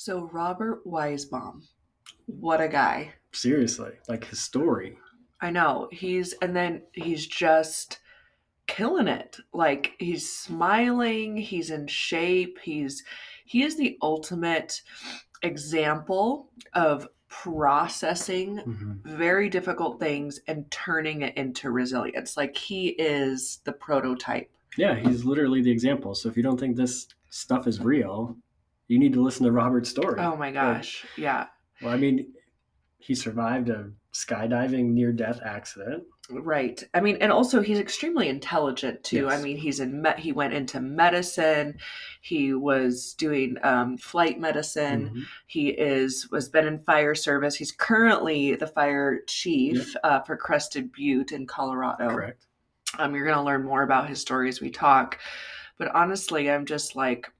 So Robert Weisbaum, what a guy. Seriously, like his story. I know. He's just killing it. Like he's smiling, he's in shape, he is the ultimate example of processing very difficult things and turning it into resilience. Like he is the prototype. Yeah, he's literally the example. So if you don't think this stuff is real, you need to listen to Robert's story. Oh my gosh. Yeah. Well, I mean, he survived a skydiving near-death accident. Right. I mean, and also he's extremely intelligent too. Yes. I mean, he went into medicine. He was doing flight medicine. He was been in fire service. He's currently the fire chief for Crested Butte in Colorado. Correct. You're going to learn more about his story as we talk. But honestly, I'm just like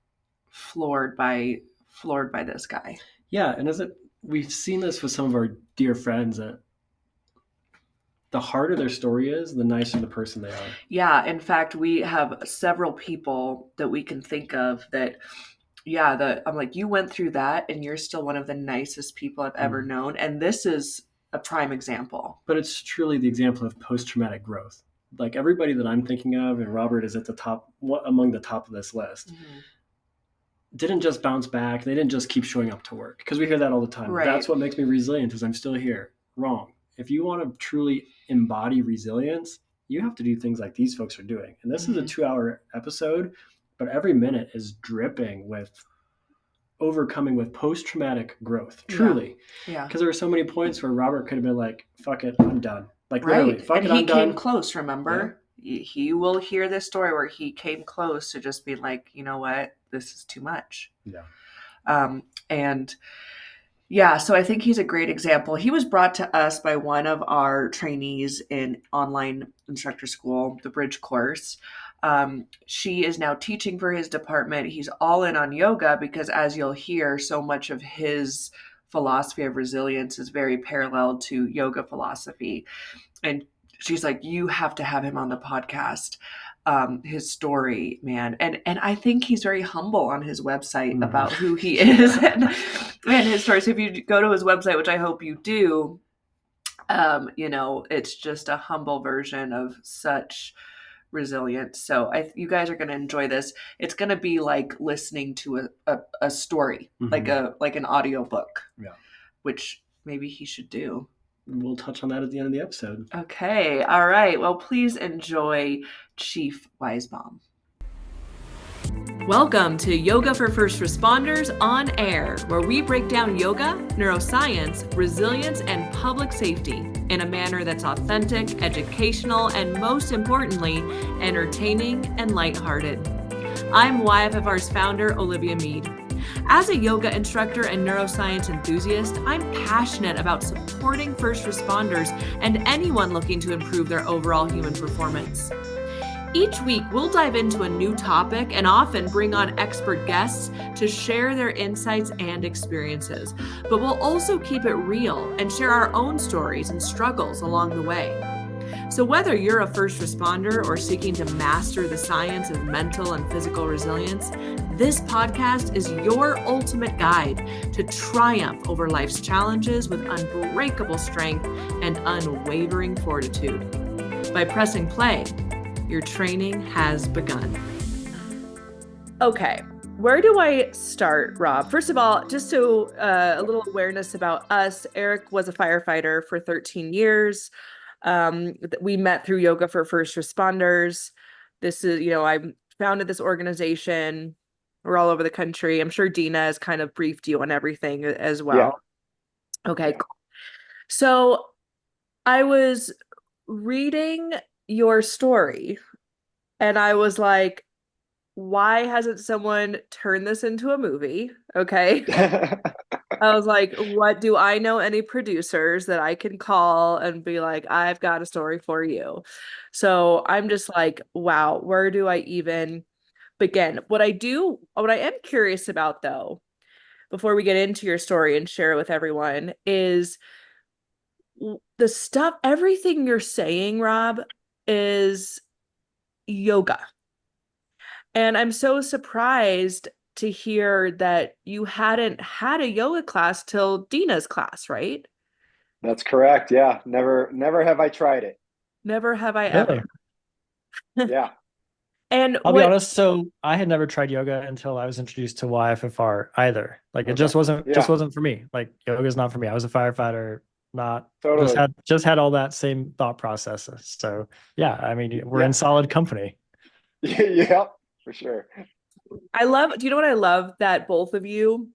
floored by this guy. Yeah, and we've seen this with some of our dear friends that the harder their story is, the nicer the person they are. Yeah, in fact, we have several people that we can think of that, I'm like, you went through that and you're still one of the nicest people I've ever known. And this is a prime example. But it's truly the example of post-traumatic growth. Like everybody that I'm thinking of, and Robert is at the top, among the top of this list, didn't just bounce back. They didn't just keep showing up to work, because we hear that all the time. Right. That's what makes me resilient, is I'm still here. Wrong. If you want to truly embody resilience, you have to do things like these folks are doing. And this is a 2-hour episode, but every minute is dripping with overcoming with post-traumatic growth. Truly. Yeah. Because there were so many points where Robert could have been like, fuck it, I'm done. Like literally, fuck it, I'm done. He came close, remember? Yeah. He will hear this story where he came close to just being like, you know what? This is too much. Yeah. So I think he's a great example. He was brought to us by one of our trainees in online instructor school, the bridge course. She is now teaching for his department. He's all in on yoga because, as you'll hear, so much of his philosophy of resilience is very parallel to yoga philosophy. And she's like, you have to have him on the podcast. His story, man. And I think he's very humble on his website about who he is and his story. So if you go to his website, which I hope you do, it's just a humble version of such resilience. So you guys are going to enjoy this. It's going to be like listening to a story, like an audio book, which maybe he should do. We'll touch on that at the end of the episode. Okay. All right. Well, please enjoy Chief Weisbaum. Welcome to Yoga for First Responders on Air, where we break down yoga, neuroscience, resilience, and public safety in a manner that's authentic, educational, and most importantly, entertaining and lighthearted. I'm YFFR's founder, Olivia Mead. As a yoga instructor and neuroscience enthusiast, I'm passionate about supporting first responders and anyone looking to improve their overall human performance. Each week, we'll dive into a new topic and often bring on expert guests to share their insights and experiences. But we'll also keep it real and share our own stories and struggles along the way. So whether you're a first responder or seeking to master the science of mental and physical resilience, this podcast is your ultimate guide to triumph over life's challenges with unbreakable strength and unwavering fortitude. By pressing play, your training has begun. Okay, where do I start, Rob? First of all, just to a little awareness about us. Eric was a firefighter for 13 years. We met through Yoga for First Responders. This is, I founded this organization. We're all over the country. I'm sure Dina has kind of briefed you on everything as well. Yeah. Okay, cool. So I was reading your story and I was like, why hasn't someone turned this into a movie? Okay. I was like, what, do I know any producers that I can call and be like, I've got a story for you? So I'm just like, wow, where do I even begin? What I am curious about, though, before we get into your story and share it with everyone, is the stuff, everything you're saying, Rob, is yoga. And I'm so surprised to hear that you hadn't had a yoga class till Dina's class, right? That's correct. Yeah. Never have I tried it. Never have I Really? ever. Yeah. And I'll be what, honest. So I had never tried yoga until I was introduced to YFFR either. Like it Okay. just Yeah. wasn't for me. Like yoga is not for me. I was a firefighter, not Totally. just had all that same thought processes. So yeah, I mean, we're in Yeah. solid company. Yeah. For sure. do you know what I love? That both of you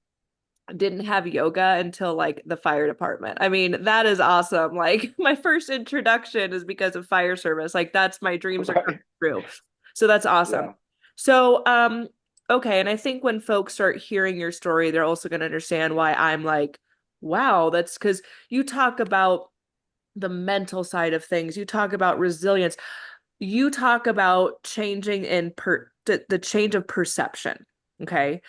didn't have yoga until like the fire department. I mean, that is awesome. Like my first introduction is because of fire service. Like that's my dreams are coming Right. true. So that's awesome. Yeah. So, okay, and I think when folks start hearing your story, they're also going to understand why I'm like, wow, that's because you talk about the mental side of things. You talk about resilience. You talk about changing in the change of perception. Okay.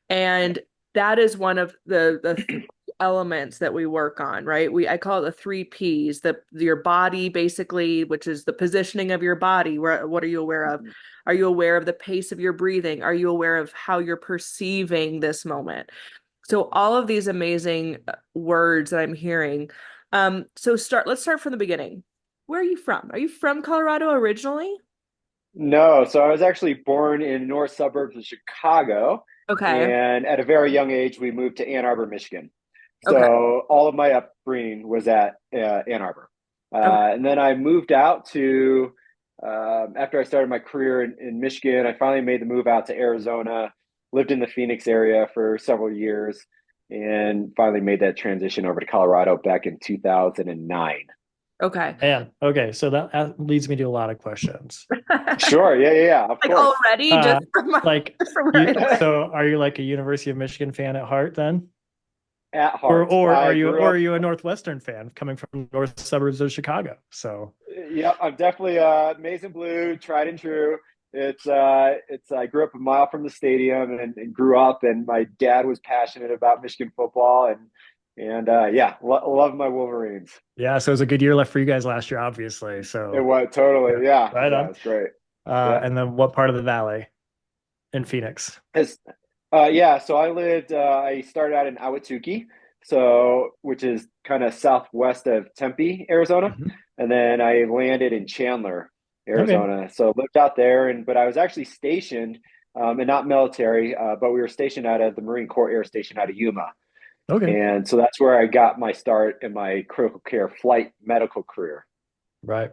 And that is one of the elements that we work on, right? I call it the three P's, your body basically, which is the positioning of your body. What are you aware of? Mhm. Are you aware of the pace of your breathing? Are you aware of how you're perceiving this moment? So all of these amazing words that I'm hearing. Let's start from the beginning. Where are you from? Are you from Colorado originally? No, so I was actually born in north suburbs of Chicago, Okay. and at a very young age, we moved to Ann Arbor, Michigan. Okay. So all of my upbringing was at Ann Arbor, Okay. and then I moved out to after I started my career in Michigan. I finally made the move out to Arizona, lived in the Phoenix area for several years, and finally made that transition over to Colorado back in 2009. Okay. And okay, so that leads me to a lot of questions. Sure, yeah, of Like course. already, Uh, just from my, like just from where I live. so are you like a University of Michigan fan at heart then? At Or heart, or I grew are up. you a Northwestern fan coming from north suburbs of Chicago? So Yeah, I'm definitely maize and blue, tried and true. It's I grew up a mile from the stadium and grew up, and my dad was passionate about Michigan football, and yeah, love my Wolverines. yeah, so it was a good year left for you guys last year, obviously. It So was yeah, totally, yeah, right yeah, on. it's great. Yeah, And then what part of the valley in Phoenix? it's, yeah. So I lived. I started out in Ahwatukee, so which is kind of southwest of Tempe, Arizona, Mhm. and then I landed in Chandler, Okay. Arizona. So lived out there, but I was actually stationed, and not military, but we were stationed out of the Marine Corps Air Station out of Yuma, Okay. and so that's where I got my start in my critical care flight medical career. Right.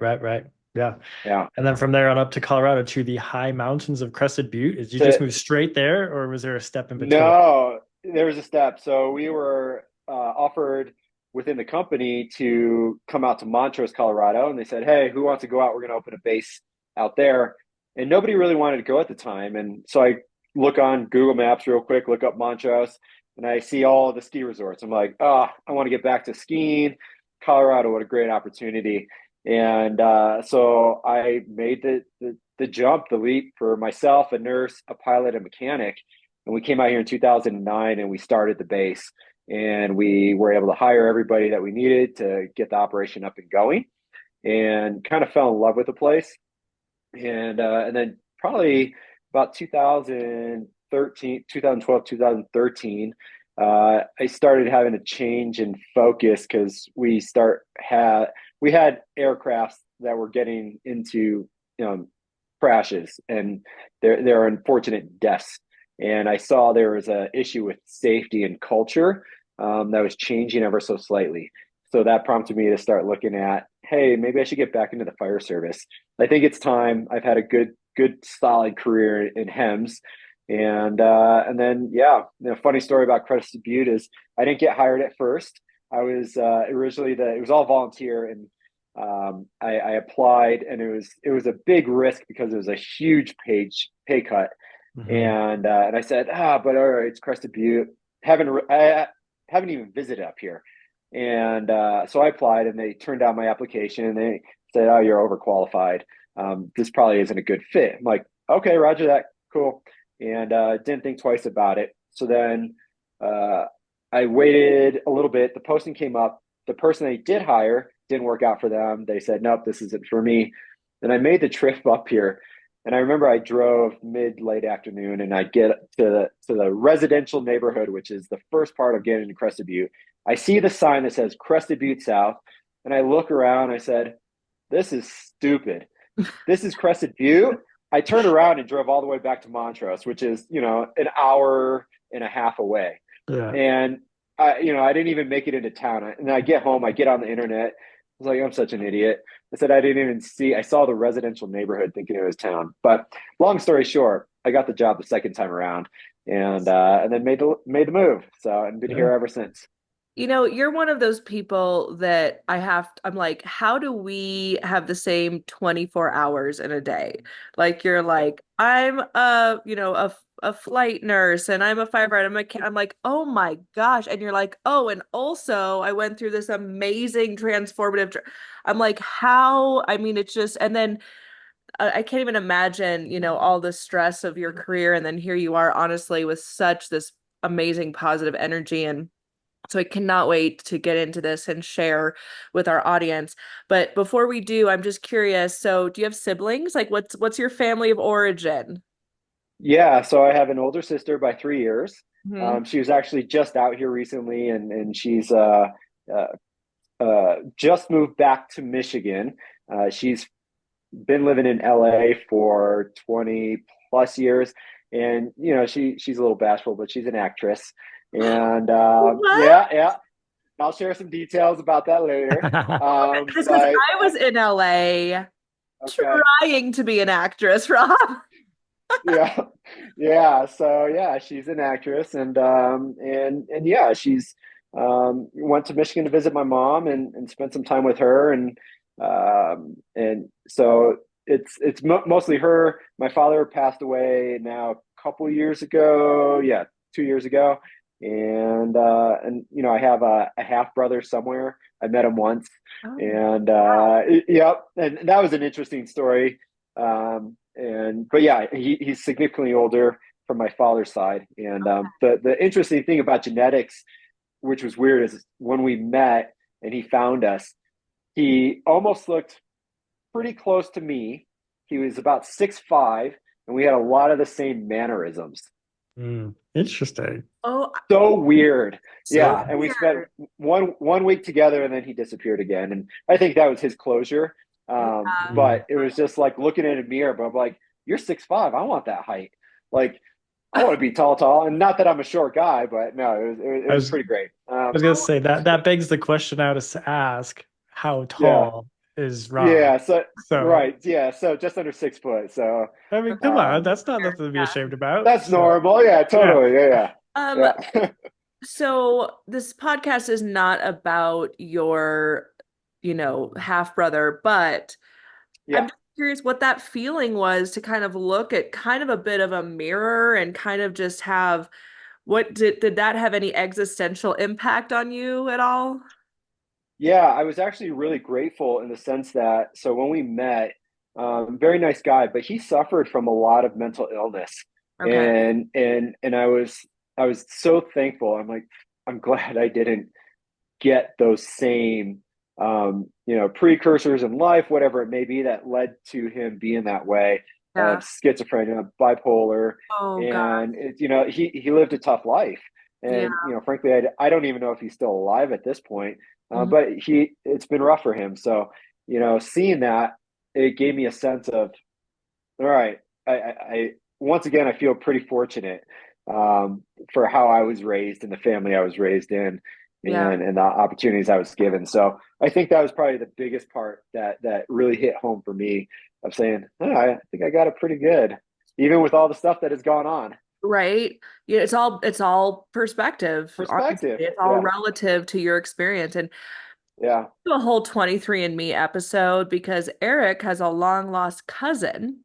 Yeah. Yeah. And then from there on up to Colorado to the high mountains of Crested Butte. Did you just So move straight there, or was there a step in between? no, there was a step. So we were offered within the company to come out to Montrose, Colorado, and they said, "Hey, who wants to go out? We're going to open a base out there." And nobody really wanted to go at the time. And so I look on Google Maps real quick, look up Montrose, and I see all the ski resorts. I'm like, "Oh, I want to get back to skiing. Colorado, what a great opportunity!" And so I made the jump, the leap for myself, a nurse, a pilot, a mechanic, and we came out here in 2009 and we started the base. And we were able to hire everybody that we needed to get the operation up and going, and kind of fell in love with the place. And then probably about 2013, 2012, 2013, I started having a change in focus because we had aircrafts that were getting into crashes, and there are unfortunate deaths. And I saw there was an issue with safety and culture that was changing ever so slightly. So that prompted me to start looking at, hey, maybe I should get back into the fire service. I think it's time. I've had a good, solid career in HEMS, and then yeah, funny story about Crested Butte is I didn't get hired at first. I was originally it was all volunteer, and I applied, and it was a big risk because it was a huge pay cut, Mhm. and I said, but all right, it's Crested Butte. I haven't even visited up here, and so I applied, and they turned down my application, and they said, oh, you're overqualified. This probably isn't a good fit. I'm like, okay, Roger that, cool, and didn't think twice about it. So then uh, I waited a little bit. The posting came up. The person they did hire didn't work out for them. They said, nope, this isn't for me. Then I made the trip up here, And I remember I drove late afternoon, and I get to the residential neighborhood, which is the first part of getting to Crested Butte. I see the sign that says Crested Butte South, and I look around. I said, "This is stupid. This is Crested Butte." I turned around and drove all the way back to Montrose, which is, an hour and a half away. Yeah. And I didn't even make it into town. And I get home, I get on the internet. I was like, I'm such an idiot. I said, I didn't even see, I saw the residential neighborhood thinking it was town. But long story short, I got the job the second time around, and then made the move. So, and been here ever since. You're one of those people that I'm like, how do we have the same 24 hours in a day? Like, you're like, I'm a flight nurse, and I'm a firefighter. I'm like, oh my gosh. And you're like, oh, and also I went through this amazing transformative. I'm like, how? I mean, it's just, and then I can't even imagine, all the stress of your career. And then here you are, honestly, with such this amazing positive energy. And so I cannot wait to get into this and share with our audience. But before we do, I'm just curious. So do you have siblings? Like, what's your family of origin? Yeah, so I have an older sister by 3 years. Mhm. She was actually just out here recently, and she's just moved back to Michigan. She's been living in LA for 20 plus years, and she's a little bashful, but she's an actress. And What? yeah, I'll share some details about that later. Because But I was in LA okay, trying to be an actress, Rob. yeah, yeah. So yeah, she's an actress, and yeah, she's went to Michigan to visit my mom and spent some time with her, and so it's mostly her. My father passed away now a couple years ago. Yeah, 2 years ago, and I have a half brother somewhere. I met him once, Oh, and wow. yep, and that was an interesting story. But yeah, he's significantly older from my father's side. And the interesting thing about genetics, which was weird, is when we met and he found us, he almost looked pretty close to me. He was about 6'5", and we had a lot of the same mannerisms. Interesting. Oh, So weird. so Yeah, and we spent weird. one week together, and then he disappeared again. And I think that was his closure. Yeah. But it was just like looking in a mirror. But I'm like, you're 6'5". I want that height. Like, I want to be tall, and not that I'm a short guy, but no, it I was was pretty great. I was gonna say that begs the question I was to ask: how Yeah, tall is Rob? yeah. So So right, yeah. So just under 6 foot. So I mean, come on, um, that's not nothing to be Yeah. ashamed about. that's So normal. Yeah, yeah. totally. Yeah, Um, yeah, yeah. so this podcast is not about your, half brother, but I'm Yeah. just curious what that feeling was to kind of look at kind of a bit of a mirror and kind of just have what did that have any existential impact on you at all? Yeah, I was actually really grateful in the sense that so when we met, very nice guy, but he suffered from a lot of mental illness, Okay. and I was so thankful. I'm like, I'm glad I didn't get those same precursors in life, whatever it may be, that led to him being that way, Yeah. schizophrenia, bipolar, Oh God. and he lived a tough life, Yeah. and frankly, I don't even know if he's still alive at this point, Mhm. but it's been rough for him. So seeing that, it gave me a sense of, all right, I once again I feel pretty fortunate for how I was raised and the family I was raised in, Yeah. and the opportunities I was given. So I think that was probably the biggest part that really hit home for me, of saying, oh, I think I got it pretty good, even with all the stuff that has gone on. Right. Yeah, it's all perspective. Honestly, Perspective. it's all Yeah. relative to your experience. And Yeah. do a whole 23andMe episode because Eric has a long lost cousin,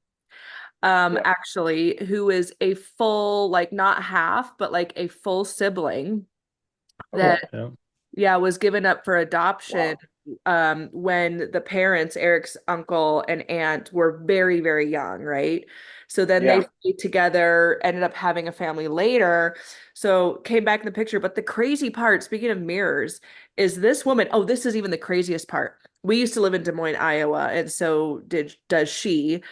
Yeah. actually, who is a full, like not half, but like a full sibling Okay. that, Yeah. yeah, was given up for adoption Wow. when the parents, Eric's uncle and aunt, were very, very young, right? So then they Yeah. stayed together, ended up having a family later. So came back in the picture. But the crazy part, speaking of mirrors, is this woman. Oh, this is even the craziest part. We used to live in Des Moines, Iowa, and so does she.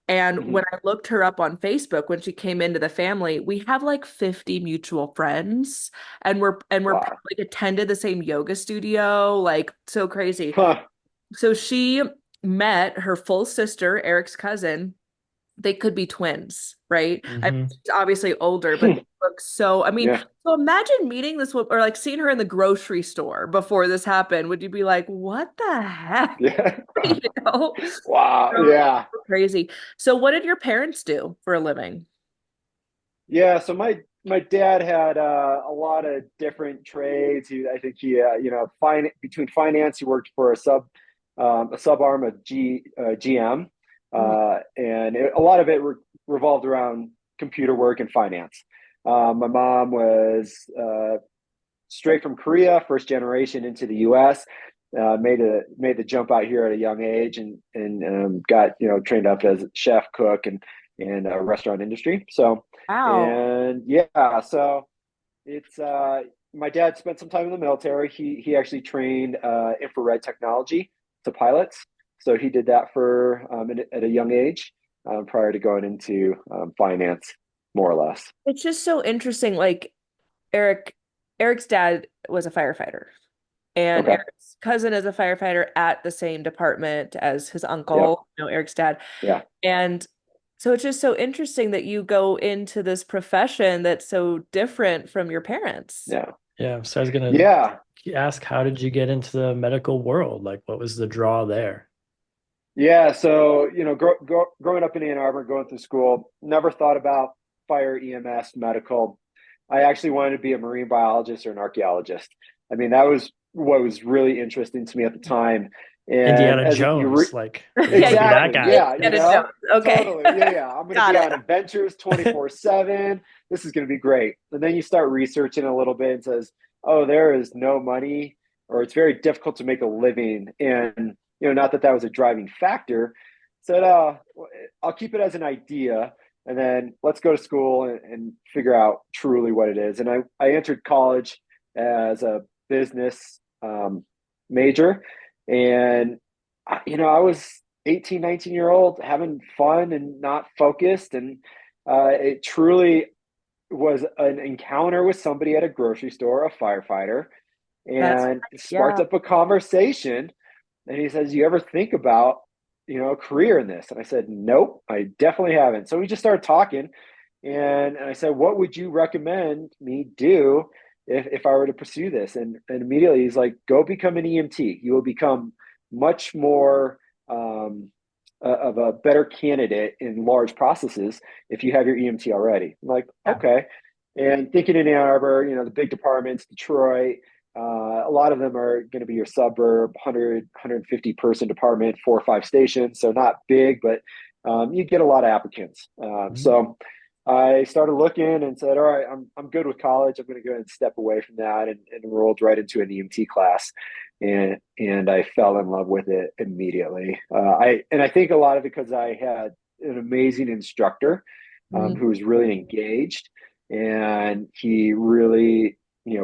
And Mhm. when I looked her up on Facebook when she came into the family, we have like 50 mutual friends, and we're Wow. like attended the same yoga studio, like so crazy. Huh. So she met her full sister, Eric's cousin. They could be twins, right? I mean, Hmm. she's obviously older, but they look so, I mean, Yeah. so imagine meeting this woman or like seeing her in the grocery store before this happened. Would you be like, what the heck? Yeah. You know? Wow. So Yeah. crazy. So what did your parents do for a living? Yeah. So my dad had a lot of different trades. I think he between finance, he worked for a sub arm of GM, Mm. and a lot of it revolved around computer work and finance. My mom was straight from Korea, first generation into the U.S. Made the jump out here at a young age, and got trained up as a chef, cook, and restaurant industry. So, Wow. and yeah, so it's my dad spent some time in the military. He actually trained infrared technology to pilots. So he did that for at a young age, prior to going into finance, more or less. It's just so interesting. Like Eric, Eric's dad was a firefighter, and Okay. Eric's cousin is a firefighter at the same department as his Yep. uncle, Eric's dad. Yeah. And so it's just so interesting that you go into this profession that's so different from your parents. Yeah. Yeah. So I was gonna Yeah. ask, how did you get into the medical world? Like, what was the draw there? Yeah, so growing up in Ann Arbor, going through school, never thought about fire, EMS, medical. I actually wanted to be a marine biologist or an archaeologist. I mean, that was what was really interesting to me at the time. And Indiana as you re Jones, like you Yeah, want to be that exactly, guy. yeah, Indiana Jones. Okay. totally, yeah. I'm going to Got be it. on adventures 24/7. This is going to be great. And then you start researching a little bit and says, oh, there is no money, or it's very difficult to make a living in, not that that was a driving factor. Said, I'll keep it as an idea, and then let's go to school and figure out truly what it is. And I entered college as a business major, and I was 18, 19-year old having fun and not focused, and it truly was an encounter with somebody at a grocery store, a firefighter, That's and it sparked yeah. up a conversation. And he says, you ever think about, a career in this? And I said, nope, I definitely haven't. So we just started talking. And I said, what would you recommend me do if I were to pursue this? And immediately he's like, go become an EMT. You will become much more of a better candidate in large processes if you have your EMT already. I'm like, Yeah. okay. And thinking in Ann Arbor, the big departments, Detroit, a lot of them are going to be your suburb, 150 person department, 4 or 5 stations. So not big, but you get a lot of applicants. Mhm. So I started looking and said, all right, I'm good with college. I'm going to go ahead and step away from that, and enrolled right into an EMT class. And I fell in love with it immediately. I think a lot of it because I had an amazing instructor Mm. who was really engaged, and he really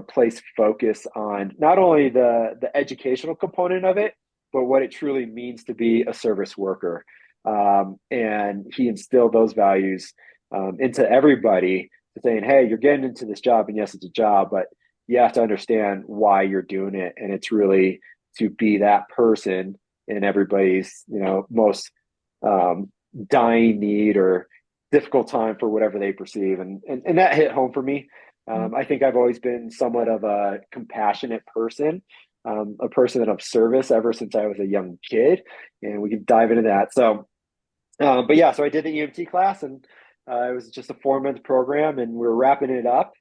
place focus on not only the educational component of it, but what it truly means to be a service worker. And he instilled those values into everybody, saying, hey, you're getting into this job, and yes, it's a job, but you have to understand why you're doing it, and it's really to be that person in everybody's most um, dying need or difficult time for whatever they perceive, and that hit home for me. I think I've always been somewhat of a compassionate person, a person of service ever since I was a young kid, and we can dive into that. So, but yeah, so I did the EMT class, and it was just a 4 month program, and we were wrapping it up.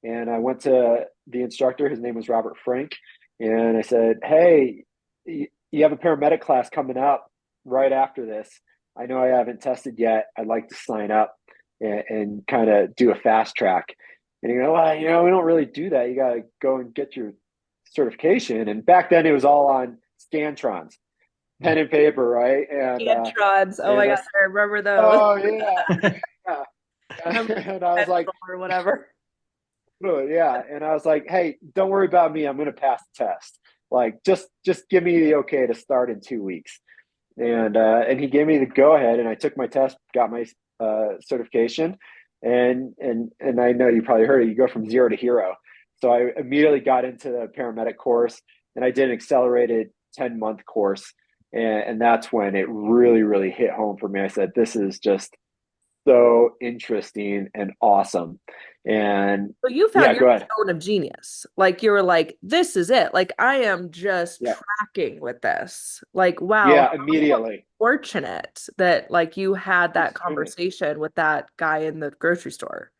And I went to the instructor. His name was Robert Frank, and I said, "Hey, you have a paramedic class coming up right after this. I know I haven't tested yet. I'd like to sign up and kind of do a fast track." And you know, well, we don't really do that. You got to go and get your certification. And back then, it was all on Scantrons, pen and paper, right? Scantrons. Oh my And gosh, I remember those. oh yeah, yeah. Remember And I was like, pencil or whatever. yeah. And I was like, hey, don't worry about me. I'm going to pass the test. Like, just give me the okay to start in 2 weeks. and he gave me the go ahead, and I took my test, got my certification, and I know you probably heard it. You go from zero to hero. So I immediately got into the paramedic course, and I did an accelerated 10-month course, and that's when it really, really hit home for me. I said, this is just so interesting and awesome. And So you yeah, found go your ahead. zone of genius. Like you were like, this is it. Like I am just Yeah, tracking with this. Like, wow, yeah, immediately. fortunate that like you had that Extremely. conversation with that guy in the grocery store.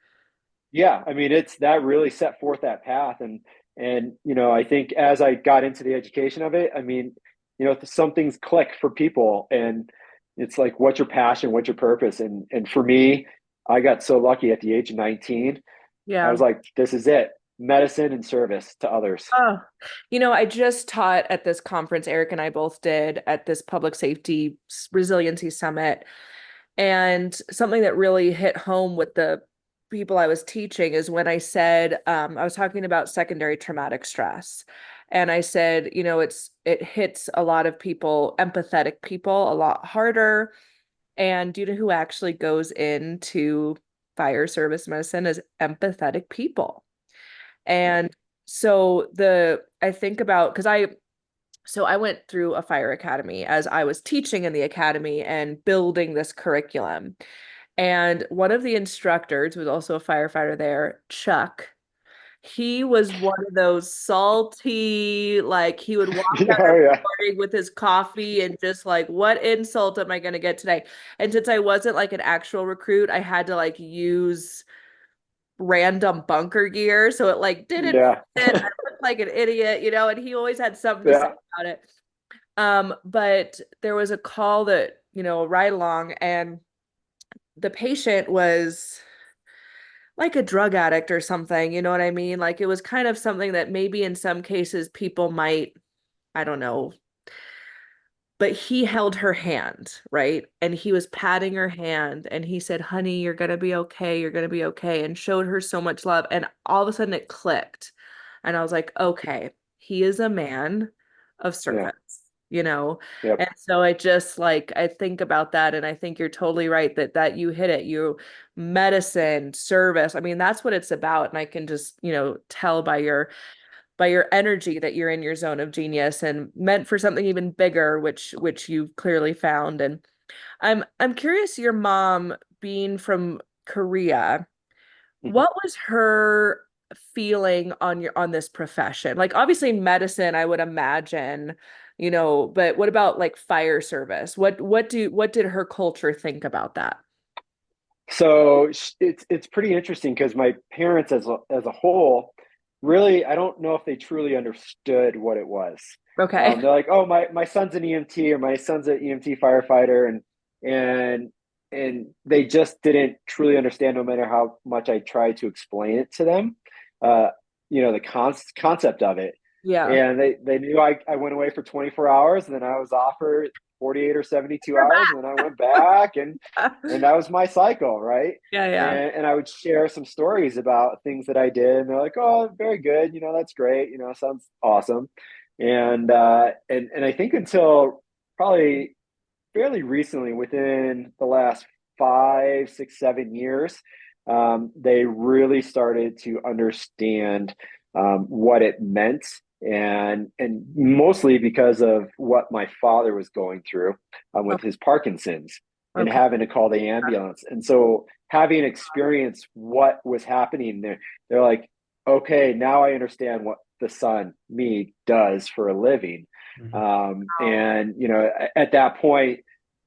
Yeah, I mean, it's that really set forth that path, and I think as I got into the education of it, I mean, some things click for people, and it's like, what's your passion, what's your purpose, and for me, I got so lucky at the age of 19. I was Yeah. like, this is it, medicine and service to others. Oh, I just taught at this conference, Eric and I both did at this public safety resiliency summit. And something that really hit home with the people I was teaching is when I said, I was talking about secondary traumatic stress. And I said, it hits a lot of people, empathetic people, a lot harder. And do you know who actually goes into fire service medicine is empathetic people. And so I think about, so I went through a fire academy as I was teaching in the academy and building this curriculum. And one of the instructors, who was also a firefighter there, Chuck, he was one of those salty, like he would walk out Oh every yeah, morning with his coffee and just like, what insult am I going to get today? And since I wasn't like an actual recruit, I had to like use random bunker gear. So it like didn't yeah, fit. I looked like an idiot, and he always had something to say yeah, about it. But there was a call that, right along, and the patient was like a drug addict or something, you know what I mean? Like it was kind of something that maybe in some cases people might, I don't know, but he held her hand, right? And he was patting her hand and he said, honey, you're going to be okay. You're going to be okay. And showed her so much love. And all of a sudden it clicked. And I was like, okay, he is a man of yeah, service, you know? yep. And so I just like, I think about that. And I think you're totally right that you hit it. You medicine, service. I mean, that's what it's about. And I can just, tell by your energy that you're in your zone of genius and meant for something even bigger, which you've clearly found. And I'm curious, your mom being from Korea, Mhm. what was her feeling on this profession? Like obviously medicine, I would imagine, but what about like fire service? What did her culture think about that? So it's pretty interesting because my parents, as a whole, really, I don't know if they truly understood what it was. Okay. They're like, "Oh, my son's an EMT, or my son's an EMT firefighter," and and they just didn't truly understand, no matter how much I tried to explain it to them. Uh, the concept of it, Yeah. and they knew I went away for 24 hours, and then I was off for 48 or 72 You're hours, and then I went back, back. and that was my cycle, right? Yeah, yeah. And I would share some stories about things that I did, and they're like, "Oh, very good, that's great, sounds awesome." And I think until probably fairly recently, within the last 5, 6, 7 years, they really started to understand what it meant, and mostly because of what my father was going through Oh, with his Parkinson's and okay. having to call the ambulance. And so having experienced what was happening there, they're like, okay, now I understand what the son, me, does for a living. Mhm. And at that point,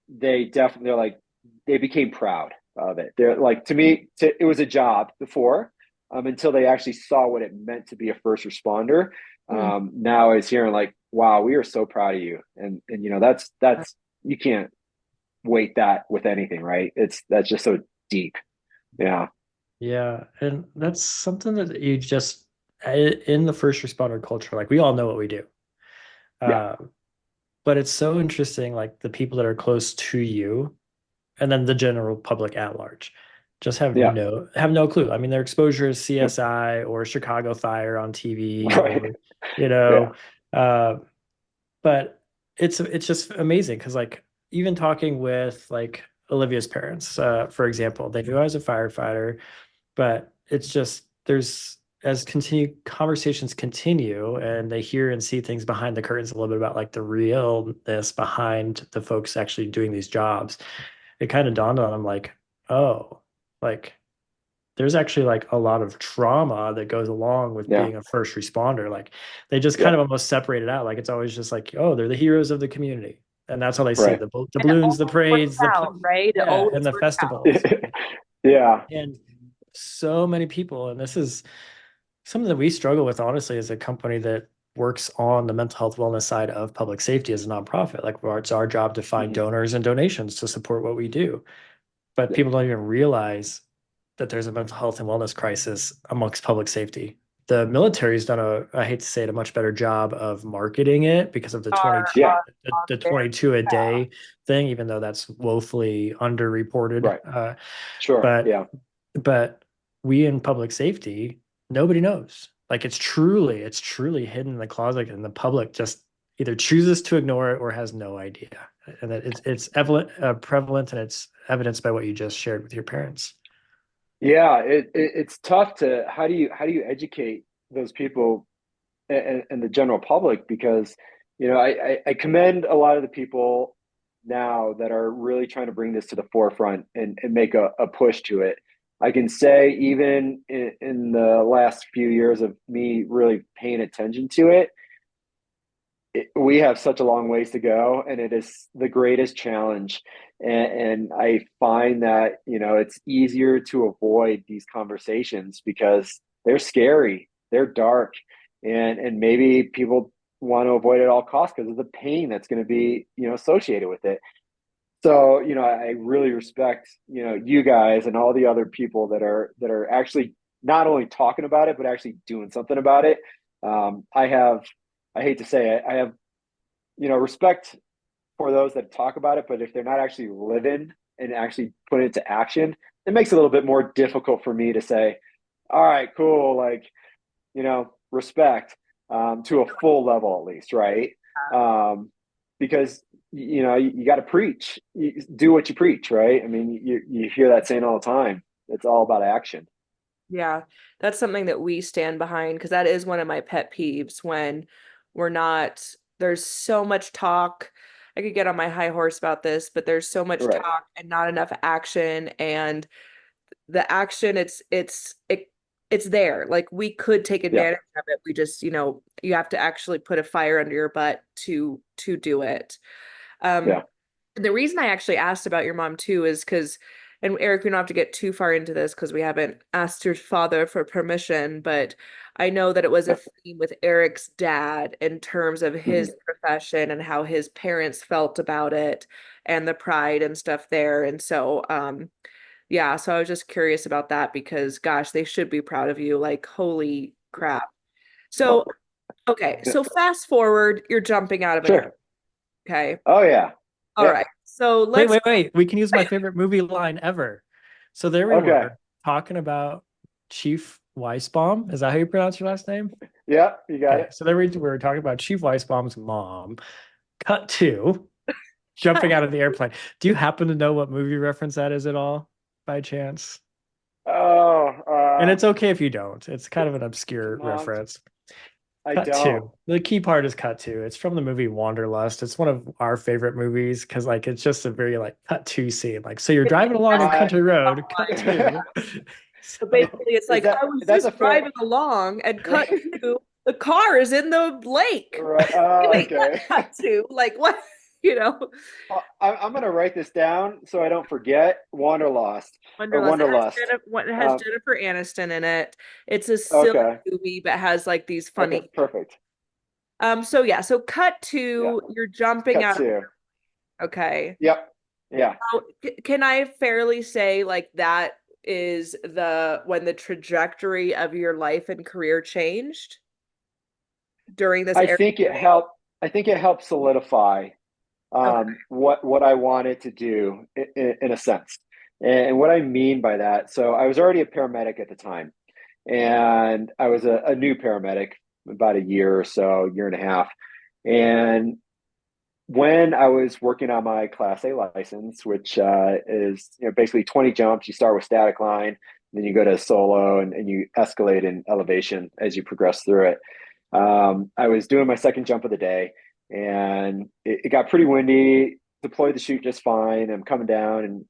they're like, they became proud of it. They're like, to me, it was a job before, until they actually saw what it meant to be a first responder. Hmm. Now it's hearing like, wow, we are so proud of you. And that's you can't weight that with anything, right? That's just so deep. Yeah. Yeah, and that's something that you just in the first responder culture, like we all know what we do. Yeah. Uh, but it's so interesting, like the people that are close to you, and then the general public at large, just Yeah. have no clue. I mean, their exposure is Yep. CSI or Chicago Fire on TV, Right. or you Yeah. know, uh, but it's just amazing because like even talking with like Olivia's parents, for example, they knew I was a firefighter, but it's just as conversations continue and they hear and see things behind the curtains a little bit about like the realness behind the folks actually doing these jobs, it kind of dawned on them like, oh, like there's actually like a lot of trauma that goes along with Yeah. being a first responder. Like they just kind Yep. of almost separate it out. Like it's always just like, oh, they're the heroes of the community. And that's how they see it. Right. The And it balloons, the always works parades, out, right? It yeah, and always the works out. festivals. Yeah. And so many people, and this is something that we struggle with, honestly, as a company that works on the mental health wellness side of public safety as a nonprofit. Like it's our job to find Mhm. donors and donations to support what we do. But Yeah. people don't even realize that there's a mental health and wellness crisis amongst public safety. The military's done I hate to say it, a much better job of marketing it because of the Are 22, Yeah. the very 22 a day thing, even though that's woefully underreported. Right. Sure. But Yeah. but we in public safety, nobody knows. Like it's truly hidden in the closet, and the public just either chooses to ignore it or has no idea. And that it's prevalent, and it's evidenced by what you just shared with your parents. Yeah. It's tough to how do you educate those people and the general public, because I commend a lot of the people now that are really trying to bring this to the forefront and make a push to it. I can say even in the last few years of me really paying attention to it, we have such a long ways to go, and it is the greatest challenge. And I find that it's easier to avoid these conversations because they're scary, they're dark, and maybe people want to avoid it at all costs because of the pain that's going to be associated with it. So I really respect you guys and all the other people that are actually not only talking about it but actually doing something about it. I hate to say it, I have respect for those that talk about it, but if they're not actually living and actually put it into action, it makes it a little bit more difficult for me to say, all right, cool, like, respect, to a full level at least, right? Because you got to preach, do what you preach, right? I mean, you hear that saying all the time. It's all about action. Yeah, that's something that we stand behind because that is one of my pet peeves when we're not, there's so much talk. I could get on my high horse about this, but there's so much Right. talk and not enough action. And the action, it's there. Like we could take Yeah. advantage of it. We just, you have to actually put a fire under your butt to do it. Um, Yeah. the reason I actually asked about your mom too is because, and Eric, we don't have to get too far into this because we haven't asked your father for permission, but I know that it was a theme with Eric's dad in terms of his Mhm. profession and how his parents felt about it and the pride and stuff there. And so, yeah, so I was just curious about that because, gosh, they should be proud of you. Like, holy crap. So, okay, Yeah. so fast forward, you're jumping out of an airplane. Sure. Okay. Oh yeah. All Yep. right. So Wait, let's wait, wait. We can use my favorite movie line ever. So there we Okay. were talking about Chief Weisbaum. Is that how you pronounce your last name? Yeah, you got Okay. it. So there we were talking about Chief Weisbaum's mom. Cut to jumping out of the airplane. Do you happen to know what movie reference that is at all, by chance? Oh, And it's okay if you don't. It's kind of an obscure mom, reference. I Cut don't. to. The key part is cut to. It's from the movie Wanderlust. It's one of our favorite movies because like it's just a very like cut to scene. Like so you're driving along a I country road, cut to. So So basically, it's is like that I was that's a just fair driving along and cut right? to the car is in the lake. Right. Wait, what Okay. cut to? Like what? You know, I'm gonna write this down so I don't forget. Wanderlust or Wanderlust. Wanderlust. It has Um, Jennifer Aniston in it. It's a silly okay. movie, but has like these Okay. funny. Perfect. So yeah. So cut Yeah. to you're jumping Cut out. to. Okay. Yep. Yeah. Can I fairly say like that is when the trajectory of your life and career changed during this I era? think it helped. I think it helped solidify Okay. what I wanted to do in a sense. And what I mean by that, so I was already a paramedic at the time, and I was a new paramedic, about a year or so, year and a half. And when I was working on my Class A license, which is basically 20 jumps. You start with static line, then you go to solo, and you escalate in elevation as you progress through it. I was doing my second jump of the day, and it got pretty windy. Deployed the chute just fine. I'm coming down, and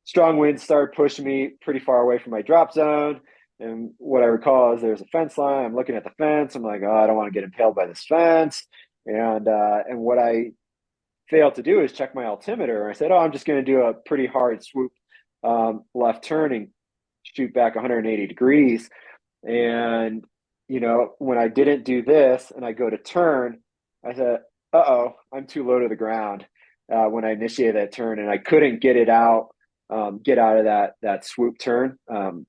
strong winds started pushing me pretty far away from my drop zone. And what I recall is there's a fence line. I'm looking at the fence. I'm like, oh, I don't want to get impaled by this fence. And what I failed to do is check my altimeter. I said, oh, I'm just going to do a pretty hard swoop left turn and shoot back 180 degrees. And, when I didn't do this and I go to turn, I said, uh-oh, I'm too low to the ground when I initiated that turn, and I couldn't get out of that swoop turn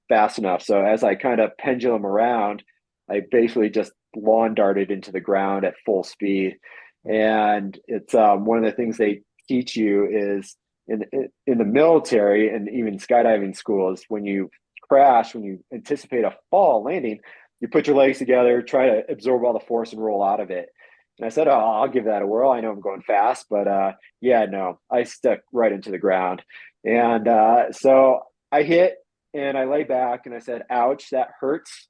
fast enough. So as I kind of pendulum around, I basically just lawn darted into the ground at full speed. And it's one of the things they teach you is in the military and even skydiving schools, when you crash, when you anticipate a fall landing, you put your legs together, try to absorb all the force and roll out of it. And I said, oh, I'll give that a whirl. I know I'm going fast, but no, I stuck right into the ground. And so I hit and I lay back and I said, ouch, that hurts.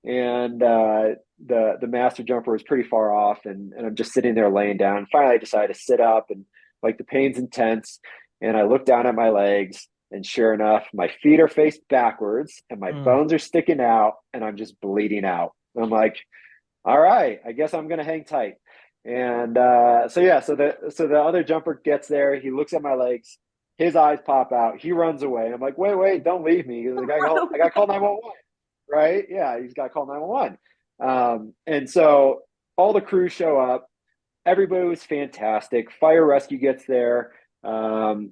And the master jumper was pretty far off, and I'm just sitting there laying down. Finally, I decided to sit up, and like the pain's intense. And I look down at my legs, and sure enough, my feet are faced backwards and my bones are sticking out, and I'm just bleeding out. And I'm like, all right, I guess I'm gonna hang tight. And so the other jumper gets there. He looks at my legs. His eyes pop out. He runs away. I'm like, wait, don't leave me. I got to call 911. Right? Yeah, he's got to call 911. And so all the crews show up. Everybody was fantastic. Fire rescue gets there. The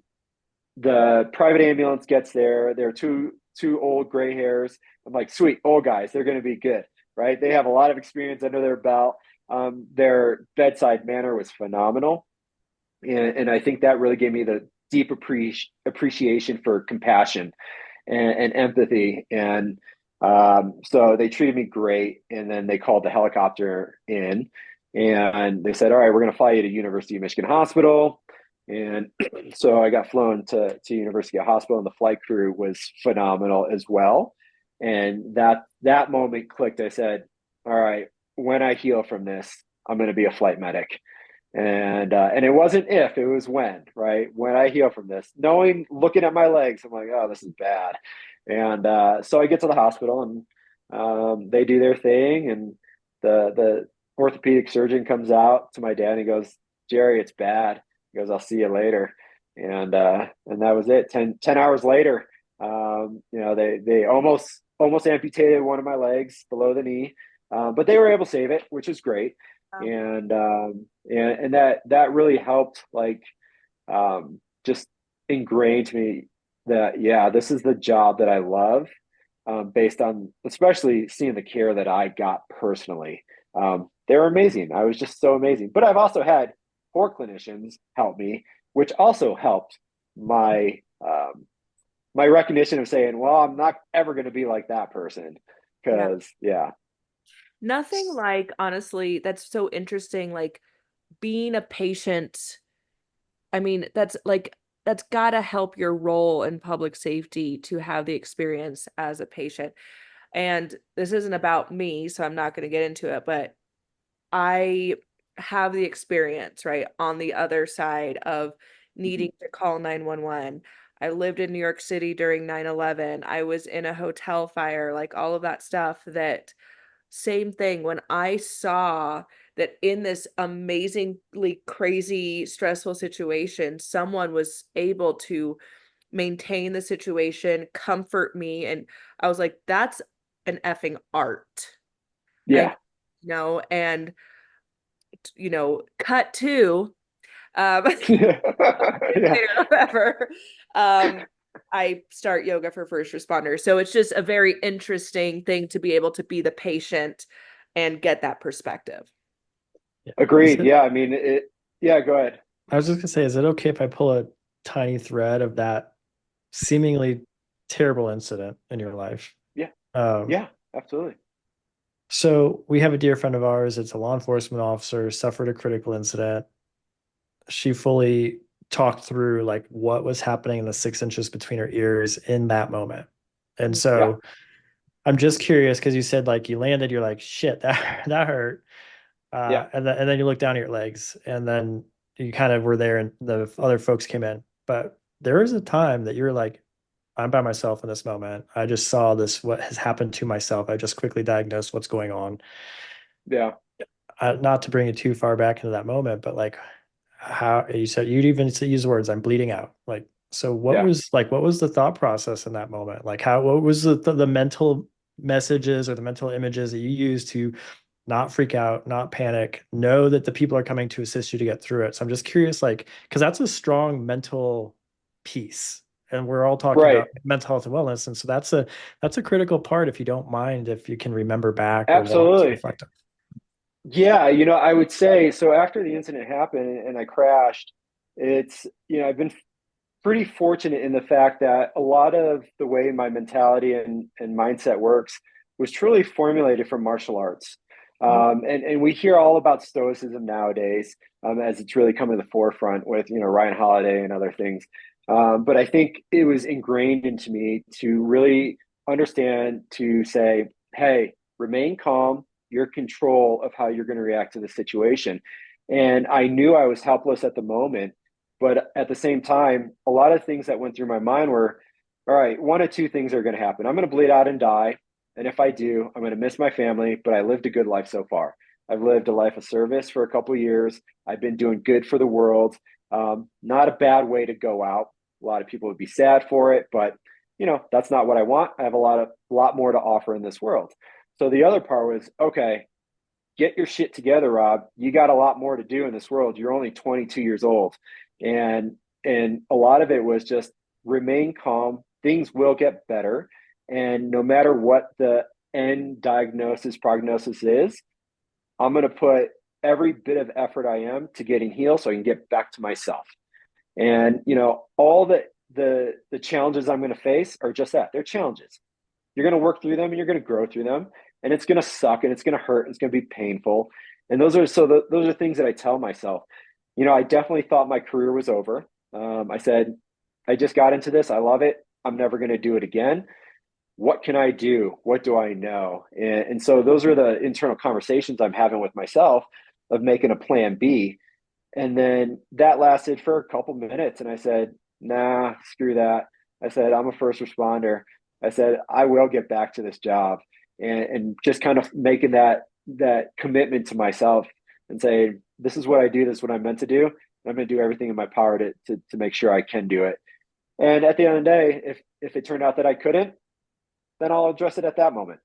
private ambulance gets there. There are two old gray hairs. I'm like, sweet, old guys. They're going to be good, right? They have a lot of experience under their belt. Their bedside manner was phenomenal. And I think that really gave me the deep appreciation for compassion and empathy. And so they treated me great. And then they called the helicopter in, and they said, all right, we're going to fly you to University of Michigan Hospital. And so I got flown to University Hospital, and the flight crew was phenomenal as well. And that moment clicked. I said, all right, when I heal from this, I'm going to be a flight medic. And it wasn't if, it was when, right? When I heal from this, looking at my legs, I'm like, oh, this is bad. And so I get to the hospital, and they do their thing, and the orthopedic surgeon comes out to my dad and he goes, Jerry, it's bad. He goes, I'll see you later. And that was it. 10 hours later, they almost amputated one of my legs below the knee, but they were able to save it, which is great. And that really helped, just ingrained me that, yeah, this is the job that I love, based on especially seeing the care that I got personally. They were amazing. I was just so amazing. But I've also had 4 clinicians help me, which also helped my my recognition of saying, well, I'm not ever going to be like that person, because Nothing like, honestly, that's so interesting. Like being a patient, I mean, that's got to help your role in public safety to have the experience as a patient. And this isn't about me, so I'm not going to get into it, but I have the experience, right, on the other side of needing to call 911. I lived in New York City during 9/11. I was in a hotel fire, like all of that stuff. That same thing, when I saw that in this amazingly crazy, stressful situation, someone was able to maintain the situation, comfort me. And I was like, that's an effing art. Yeah. And cut to Yeah. whatever. I start yoga for first responders. So it's just a very interesting thing to be able to be the patient and get that perspective. Agreed. Yeah. I mean, go ahead. I was just gonna say, is it okay if I pull a tiny thread of that seemingly terrible incident in your life? Yeah. Yeah, absolutely. So we have a dear friend of ours. It's a law enforcement officer, suffered a critical incident. she fully talked through like what was happening in the 6 inches between her ears in that moment. And so I'm just curious because you said like you landed, you're like, shit, that hurt. Yeah. And then you look down at your legs, and then you kind of were there, and the other folks came in. But there was a time that you were like, I'm by myself in this moment. I just saw this, what has happened to myself. I just quickly diagnosed what's going on. Yeah. Not to bring it too far back into that moment, but like how you said, you'd even use the words, I'm bleeding out. Like, so what Yeah. was the thought process in that moment? Like what was the mental messages or the mental images that you used to not freak out, not panic, know that the people are coming to assist you to get through it? So I'm just curious, like, because that's a strong mental piece. And we're all talking Right. about mental health and wellness. And so that's a critical part, if you don't mind, if you can remember back or want to Absolutely. reflect on. Yeah, I would say so after the incident happened and I crashed, it's, I've been pretty fortunate in the fact that a lot of the way my mentality and mindset works was truly formulated from martial arts. And we hear all about stoicism nowadays, as it's really come to the forefront with, Ryan Holiday and other things. But I think it was ingrained into me to really understand to say, hey, remain calm. You're in control of how you're going to react to the situation. And I knew I was helpless at the moment. But at the same time, a lot of things that went through my mind were, all right, one of two things are going to happen. I'm going to bleed out and die. And if I do, I'm going to miss my family, but I lived a good life so far. I've lived a life of service for a couple of years. I've been doing good for the world. Not a bad way to go out. A lot of people would be sad for it, but that's not what I want. I have a lot more to offer in this world. So the other part was, okay, get your shit together, Rob. You got a lot more to do in this world. You're only 22 years old. And a lot of it was just remain calm. Things will get better. And no matter what the end prognosis is, I'm going to put every bit of effort I am to getting healed so I can get back to myself. And, all the challenges I'm going to face are just that. They're challenges. You're going to work through them and you're going to grow through them. And it's going to suck and it's going to hurt. And it's going to be painful. And those are things that I tell myself. I definitely thought my career was over. I said, I just got into this. I love it. I'm never going to do it again. What can I do? What do I know? And so those are the internal conversations I'm having with myself of making a plan B. And then that lasted for a couple minutes. And I said, nah, screw that. I said, I'm a first responder. I said, I will get back to this job, and just kind of making that commitment to myself and say, this is what I do. This is what I'm meant to do. I'm going to do everything in my power to make sure I can do it. And at the end of the day, if it turned out that I couldn't, then I'll address it at that moment.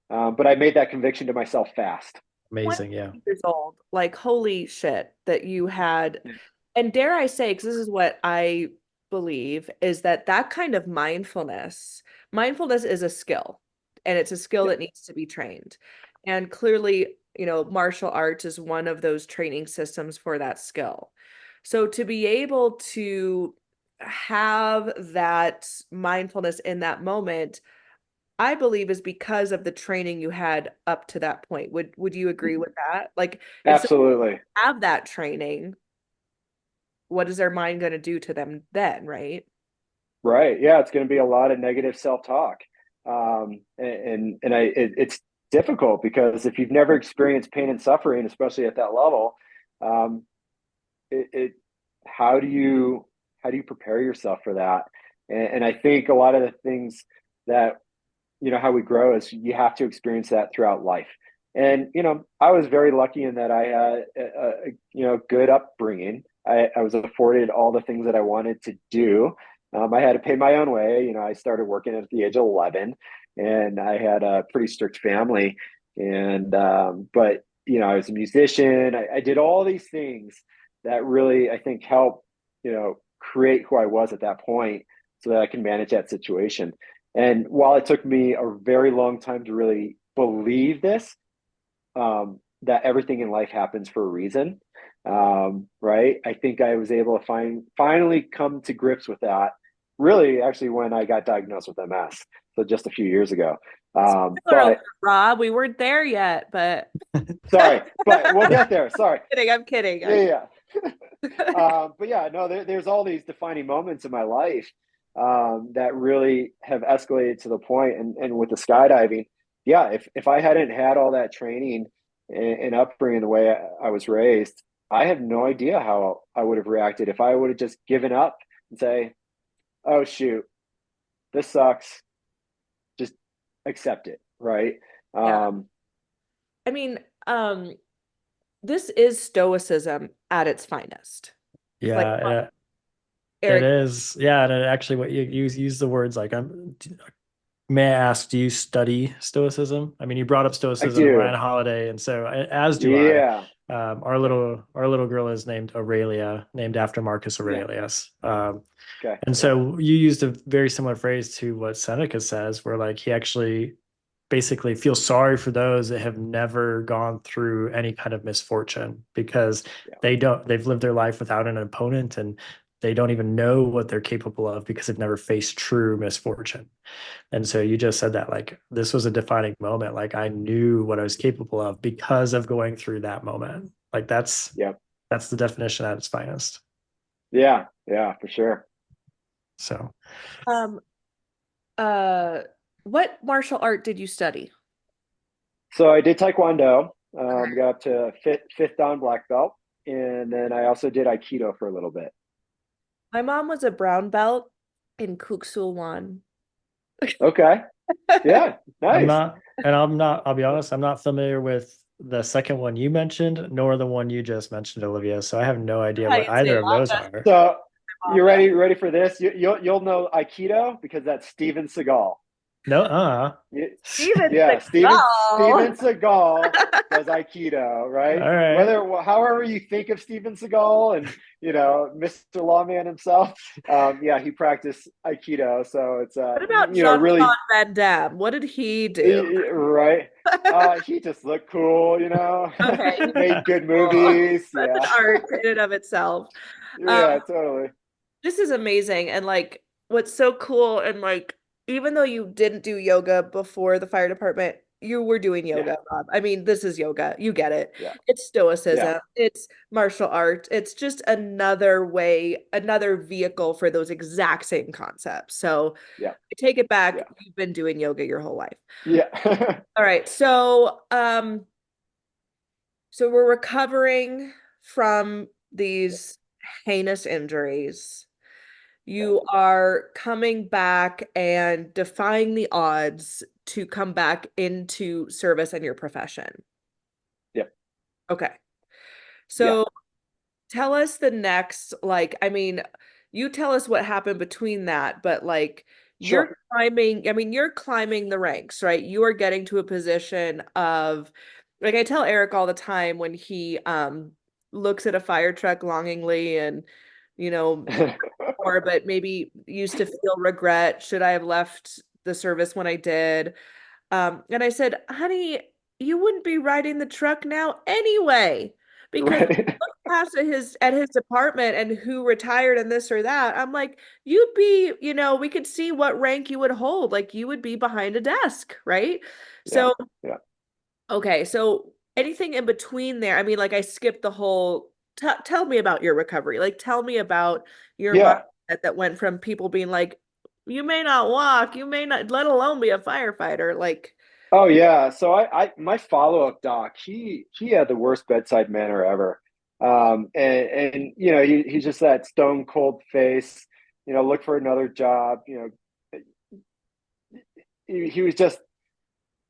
But I made that conviction to myself fast. Amazing. Yeah. Years old, like, holy shit that you had. And dare I say, because this is what I believe, is that kind of mindfulness is a skill, and it's a skill that needs to be trained. And clearly, martial arts is one of those training systems for that skill. So to be able to have that mindfulness in that moment, I believe, is because of the training you had up to that point. Would you agree with that? Like, if Absolutely. have that training, what is their mind going to do to them then, right? Right. Yeah, it's going to be a lot of negative self-talk. It's difficult because if you've never experienced pain and suffering, especially at that level, how do you prepare yourself for that? And I think a lot of the things that, how we grow is you have to experience that throughout life. And, I was very lucky in that I had a good upbringing. I was afforded all the things that I wanted to do. I had to pay my own way. I started working at the age of 11, and I had a pretty strict family. And but I was a musician. I did all these things that really, I think, helped create who I was at that point, so that I can manage that situation. And while it took me a very long time to really believe this, that everything in life happens for a reason, right? I think I was able to finally come to grips with that, really, actually, when I got diagnosed with MS. So just a few years ago. But Rob, we weren't there yet, but sorry, but we'll get there. Sorry. I'm kidding. Yeah. But yeah, no, there's all these defining moments in my life that really have escalated to the point. And with the skydiving, yeah, if I hadn't had all that training and upbringing the way I was raised, I have no idea how I would have reacted if I would have just given up and say, "Oh shoot, this sucks. Just accept it." Right? Yeah. Um, I mean, this is stoicism at its finest. Like Yeah, it Eric, is. Yeah, and actually, what you use the words like, may I ask, do you study stoicism? I mean, you brought up I stoicism and Ryan do. Holiday, and so as do I. Yeah. Okay. Our little girl is named Aurelia, named after Marcus Yeah. Aurelius. Okay. And Yeah. so you used a very similar phrase to what Seneca says, where like he actually basically feels sorry for those that have never gone through any kind of misfortune because Yeah. they've lived their life without an opponent and they don't even know what they're capable of because they've never faced true misfortune. And so you just said that like this was a defining moment. Like I knew what I was capable of because of going through that moment. Like Yeah. that's the definition at its finest. Yeah. Yeah. For sure. So um, what martial art did you study? So I did Taekwondo, Okay. got up to fifth dan black belt, and then I also did Aikido for a little bit. My mom was a brown belt in Kuk Sulwan. Okay. Yeah. I'm Nice. not, and I'm not, I'll be honest, I'm not familiar with the second one you mentioned, nor the one you just mentioned, Olivia. So I have no idea How what you say either of those Waka, are. So mom you does. ready for this? You'll know Aikido because that's Steven Seagal. No, Y- Steven Yeah, Steven Seagal. Seagal does Aikido, all right? right. Whether however you think of Steven Seagal and Mr. Lawman himself, yeah, he practiced Aikido, so it's What about really Jean-Claude Van Damme? What did he do? right. He just looked cool, Okay, he's made good cool. movies, That's an yeah, art in and of itself. Um, yeah, totally, this is amazing. And like what's so cool and like even though you didn't do yoga before the fire department, you were doing yeah, yoga, Rob. I mean, this is yoga. You get it. yeah, It's yeah, stoicism. It's martial art. It's just another way, another vehicle for those exact same concepts. So yeah, I take it back. yeah, You've been doing yoga your whole life. yeah, All right. So we're recovering from these heinous injuries. yeah, You are coming back and defying the odds to come back into service in your profession. yeah, Okay. yeah. So tell us the next, like, I mean, you tell us what happened between that, but like Sure. you're climbing the ranks, right? You are getting to a position of, like I tell Eric all the time when he looks at a fire truck longingly and, you know, or but maybe used to feel regret. Should I have left the service when I did? And I said, honey, you wouldn't be riding the truck now anyway, because Right. past at his department and who retired and this or that. I'm like, you'd be, we could see what rank you would hold. Like you would be behind a desk, right? Yeah. So, Yeah. okay, so anything in between there? I mean, like I skipped the whole. Tell me about your recovery. Like, tell me about your Yeah. mindset that went from people being like, you may not walk, you may not, let alone be a firefighter. Like, Oh yeah. So my follow-up doc, he had the worst bedside manner ever. And he's just that stone cold face, look for another job. He was just,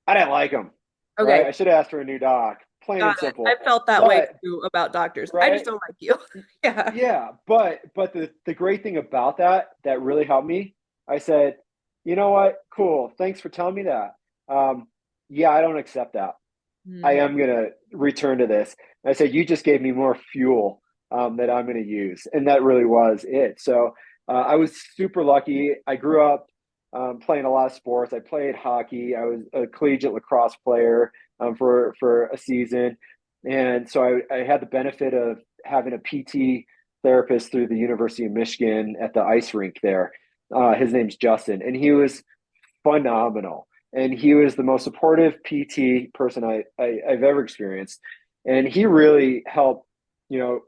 I didn't like him, right? okay, I should have asked for a new doc, plain got and it. I simple. felt that way But too about doctors. I just right, don't like you. Yeah. yeah, but the great thing about that really helped me, I said, you know what? Cool. Thanks for telling me that. Um, yeah, I don't accept that. I Hmm. am gonna return to this. And I said, you just gave me more fuel that I'm gonna use. And that really was it. So I was super lucky. I grew up playing a lot of sports. I played hockey. I was a collegiate lacrosse player for a season. And so I had the benefit of having a PT therapist through the University of Michigan at the ice rink there. His name's Justin, and he was phenomenal. And he was the most supportive PT person I've ever experienced. And he really helped, you know,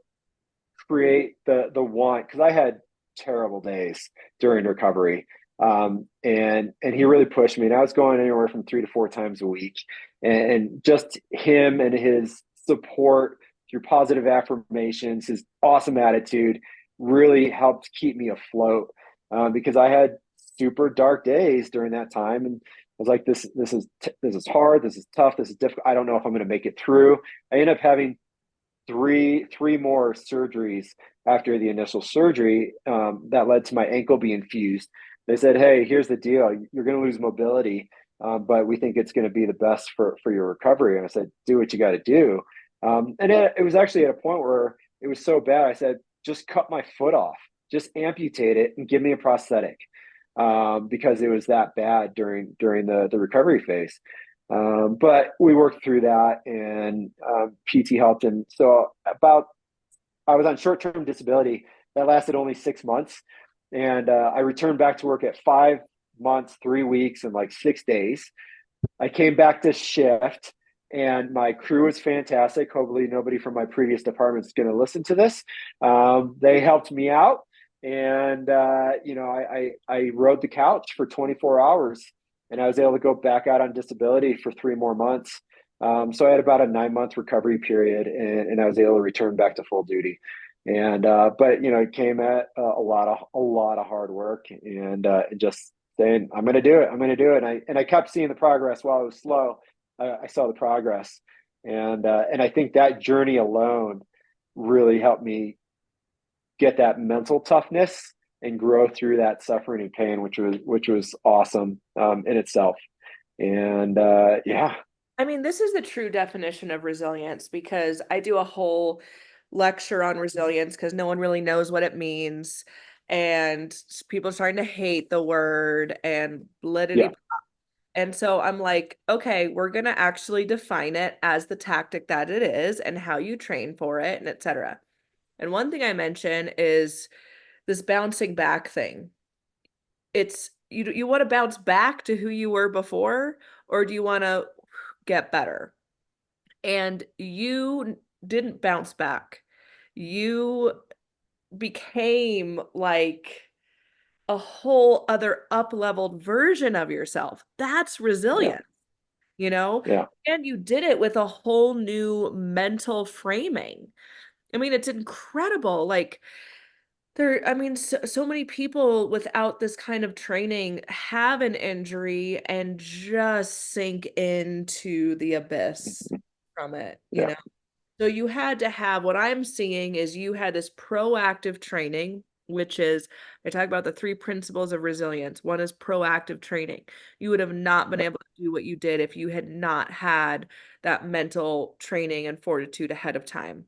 create the want, because I had terrible days during recovery. And he really pushed me, and I was going anywhere from 3 to 4 times a week, and just him and his support through positive affirmations, his awesome attitude really helped keep me afloat, because I had super dark days during that time, and I was like, this is hard, this is tough, this is difficult. I don't know if I'm going to make it through. I ended up having three more surgeries after the initial surgery, that led to my ankle being fused. They said, hey, here's the deal. You're going to lose mobility, but we think it's going to be the best for your recovery. And I said, do what you got to do. And it was actually at a point where it was so bad. I said, just cut my foot off, just amputate it and give me a prosthetic, because it was that bad during the recovery phase. But we worked through that, and PT helped. And so I was on short-term disability that lasted only 6 months. And I returned back to work at 5 months, 3 weeks, and like 6 days. I came back to shift, and my crew was fantastic. Hopefully nobody from my previous department is going to listen to this. They helped me out. And, I rode the couch for 24 hours, and I was able to go back out on disability for 3 more months. So I had about a 9-month recovery period, and I was able to return back to full duty. And but it came at a lot of hard work, and just saying, I'm going to do it. And I kept seeing the progress while it was slow. I saw the progress, and I think that journey alone really helped me get that mental toughness and grow through that suffering and pain, which was awesome in itself. And yeah. I mean, this is the true definition of resilience, because I do a whole lecture on resilience because no one really knows what it means. And people are starting to hate the word and validity. Yeah. And so I'm like, okay, we're going to actually define it as the tactic that it is and how you train for it, and etc. And one thing I mention is this bouncing back thing. It's you want to bounce back to who you were before, or do you want to get better? And you didn't bounce back. You became like a whole other up-leveled version of yourself. That's resilience, Yeah. And you did it with a whole new mental framing. I mean, it's incredible. Like so many people without this kind of training have an injury and just sink into the abyss from it, Yeah. So you had to have, what I'm seeing is you had this proactive training, which is, I talk about the 3 principles of resilience. One is proactive training. You would have not been able to do what you did if you had not had that mental training and fortitude ahead of time.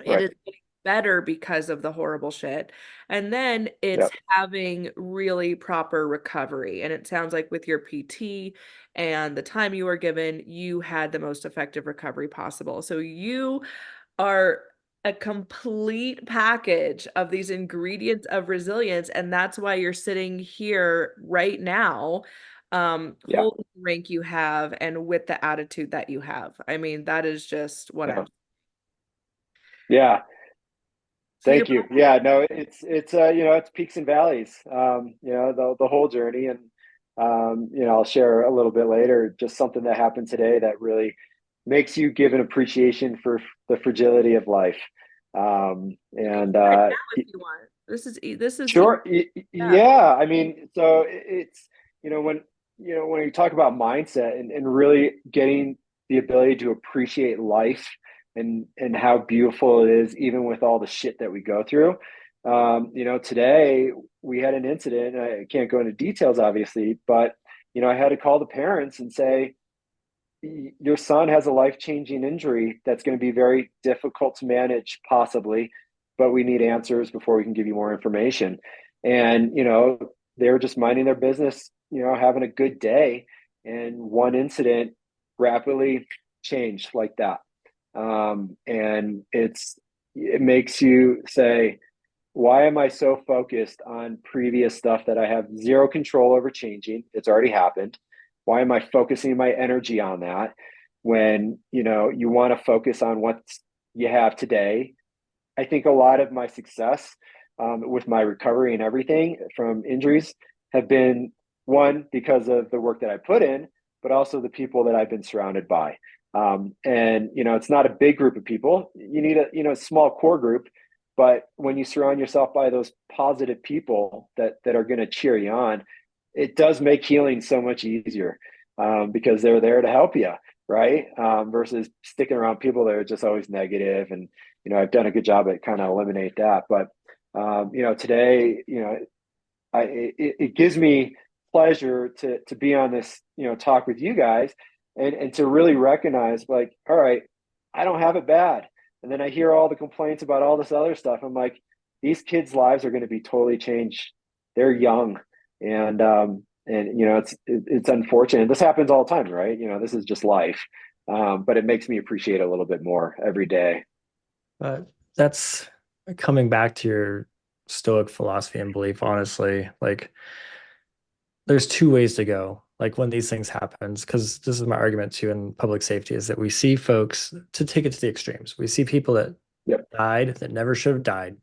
It Right. is getting better because of the horrible shit. And then it's Yep. having really proper recovery. And it sounds like with your PT and the time you were given, you had the most effective recovery possible. So you are a complete package of these ingredients of resilience. And that's why you're sitting here right now, Yeah. holding the rank you have and with the attitude that you have. I mean, that is just what Yeah. I'm. Yeah. So you're Thank you. Yeah, no, it's it's peaks and valleys. The whole journey, and I'll share a little bit later just something that happened today that really makes you give an appreciation for the fragility of life. And now if you want. This is sure, yeah. yeah. I mean, so it's when when you talk about mindset and really getting the ability to appreciate life and how beautiful it is, even with all the shit that we go through. Today we had an incident. I can't go into details, obviously, but I had to call the parents and say, your son has a life-changing injury that's going to be very difficult to manage, possibly, but we need answers before we can give you more information. And they were just minding their business, having a good day, and one incident rapidly changed like that. And it makes you say, why am I so focused on previous stuff that I have zero control over changing? It's already happened. Why am I focusing my energy on that when you want to focus on what you have today I think a lot of my success with my recovery and everything from injuries have been, one, because of the work that I put in, but also the people that I've been surrounded by. And it's not a big group of people. You need a small core group, but when you surround yourself by those positive people that are going to cheer you on, it does make healing so much easier, because they're there to help you, right? Versus sticking around people that are just always negative. And I've done a good job at kind of eliminate that. But today, it gives me pleasure to be on this talk with you guys, and to really recognize, like, all right, I don't have it bad. And then I hear all the complaints about all this other stuff. I'm like, these kids' lives are going to be totally changed. They're young, and it's unfortunate. This happens all the time, right? This is just life. But it makes me appreciate it a little bit more every day. That's coming back to your Stoic philosophy and belief, honestly. Like, there's two ways to go. Like, when these things happens, because this is my argument too in public safety, is that we see folks, to take it to the extremes, we see people that Yep. died that never should have died.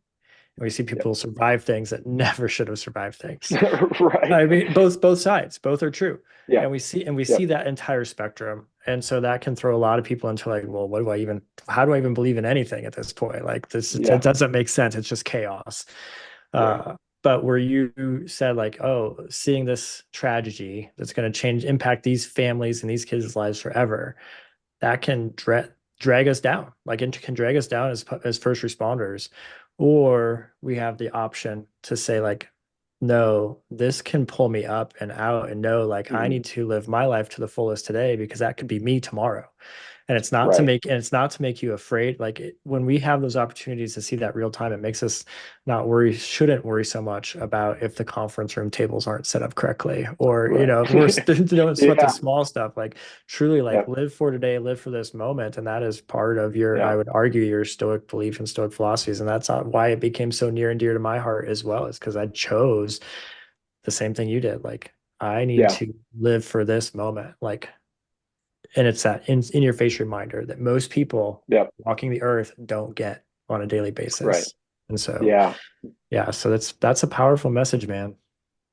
And we see people Yep. survive things that never should have survived things. Right. I mean, both sides, both are true. Yeah. And we Yep. see that entire spectrum. And so that can throw a lot of people into like, well, how do I even believe in anything at this point? Like, this, Yeah. it doesn't make sense. It's just chaos. Right. But where you said like, oh, seeing this tragedy that's going to impact these families and these kids' lives forever, that can drag us down. Like, it can drag us down as first responders. Or we have the option to say like, no, this can pull me up and out, and know like I need to live my life to the fullest today, because that could be me tomorrow. And it's not Right. to make you afraid. Like, when we have those opportunities to see that real time, it makes us shouldn't worry so much about if the conference room tables aren't set up correctly, or, Right. we're don't sweat the Yeah. small stuff. Like, truly, like, Yep. live for today, live for this moment. And that is part of your, Yeah. I would argue, your Stoic belief and Stoic philosophies. And that's why it became so near and dear to my heart as well, is because I chose the same thing you did. Like, I need Yeah. to live for this moment. Like, and it's that in your face reminder that most people Yep. walking the earth don't get on a daily Right. basis. And so, Yeah. yeah, so that's a powerful message, man.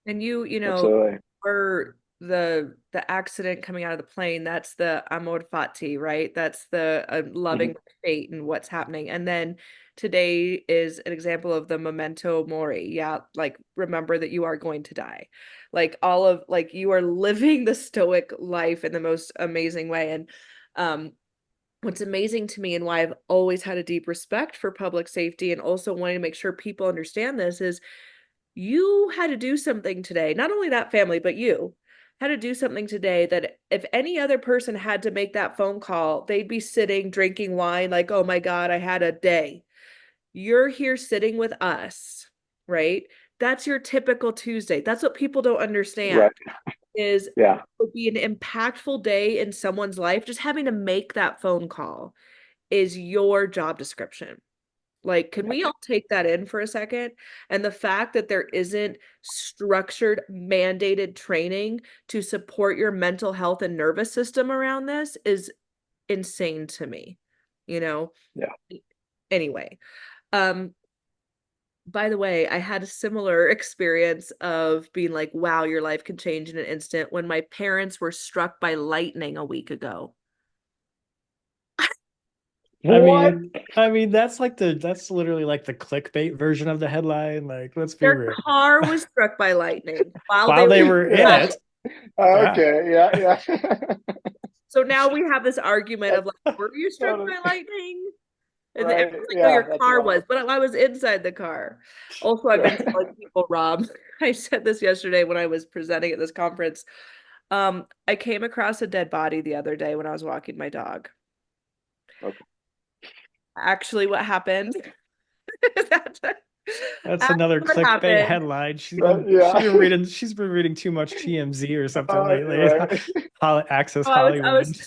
And Absolutely. for the accident coming out of the plane, that's the amor fati, right? That's the loving fate and what's happening. And then today is an example of the memento mori. Yeah, like, remember that you are going to die. Like, all of, like, you are living the Stoic life in the most amazing way. And what's amazing to me, and why I've always had a deep respect for public safety, and also wanting to make sure people understand this, is you had to do something today. Not only that family, but you had to do something today that if any other person had to make that phone call, they'd be sitting drinking wine like, oh my God, I had a day. You're here sitting with us, right? That's your typical Tuesday. That's what people don't understand, Right. is Yeah. it would be an impactful day in someone's life. Just having to make that phone call is your job description. Like, can we all take that in for a second? And the fact that there isn't structured, mandated training to support your mental health and nervous system around this is insane to me, you know? Yeah. Anyway, by the way, I had a similar experience of being like, wow, your life can change in an instant, when my parents were struck by lightning a week ago. What? I mean, that's literally like the clickbait version of the headline. Like, let's be Their real. car was struck by lightning while While they were were in it. Yeah. Okay. Yeah. Yeah. So now we have this argument of like, were you struck Totally. by lightning? And Right. everyone's like, no, Yeah. your That's car wild. was, but I was inside the car. Also, I've been Right. telling people, Rob, I said this yesterday when I was presenting at this conference. I came across a dead body the other day when I was walking my dog. Okay. Actually, What happened? That's That's actually another what clickbait happened. headline. Yeah. She's been reading too much TMZ or something lately. Right. Access Oh, Hollywood.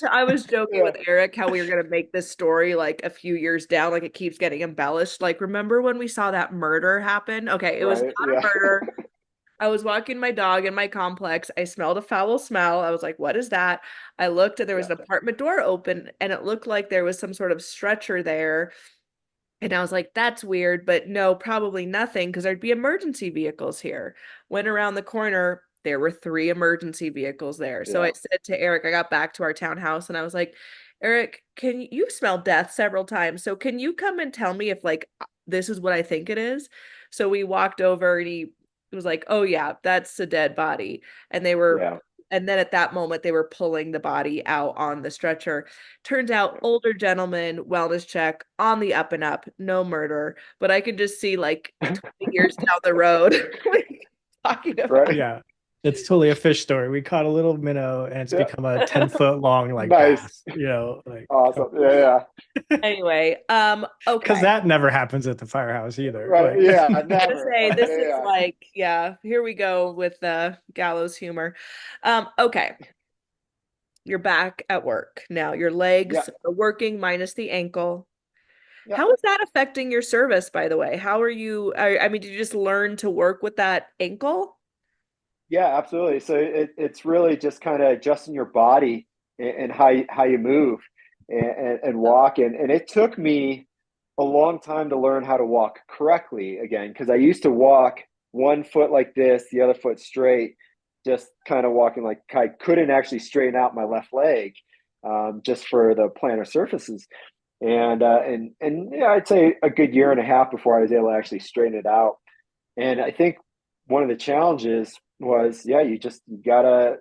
I was joking Yeah. with Eric how we were gonna make this story like a few years down, like it keeps getting embellished. Like, remember when we saw that murder happen? Okay, it was Right. not a Yeah. murder. I was walking my dog in my complex. I smelled a foul smell. I was like, what is that? I looked and there was Yeah. an apartment door open, and it looked like there was some sort of stretcher there. And I was like, that's weird, but no, probably nothing because there'd be emergency vehicles here. Went around the corner, there were 3 emergency vehicles there. So I Yeah. said to Eric, I got back to our townhouse and I was like, Eric, can you smell death several times? So can you come and tell me if like this is what I think it is? So we walked over and he was like, oh yeah, that's a dead body. And they were, Yeah. and then at that moment they were pulling the body out on the stretcher. Turns out older gentleman, wellness check, on the up and up, no murder. But I can just see like 20 years down the road, like, talking about. Right. Yeah. It's totally a fish story. We caught a little minnow and it's Yeah. become a 10-foot long like Nice. bass, you know, like Awesome. Yeah. Anyway, because okay. that never happens at the firehouse either. Right. Like Yeah. I was gonna Never. say this is Yeah. like, yeah, here we go with the gallows humor. Okay. You're back at work now. Your Yeah. legs are working minus the ankle. Yeah. How is that affecting your service, by the way? How are you? I mean, did you just learn to work with that ankle? Yeah, absolutely. So it's really just kind of adjusting your body and how you move and walk. And it took me a long time to learn how to walk correctly again, because I used to walk one foot like this, the other foot straight, just kind of walking like I couldn't actually straighten out my left leg, just for the plantar surfaces. And yeah, I'd say a good year and a half before I was able to actually straighten it out. And I think one of the challenges was, yeah, you gotta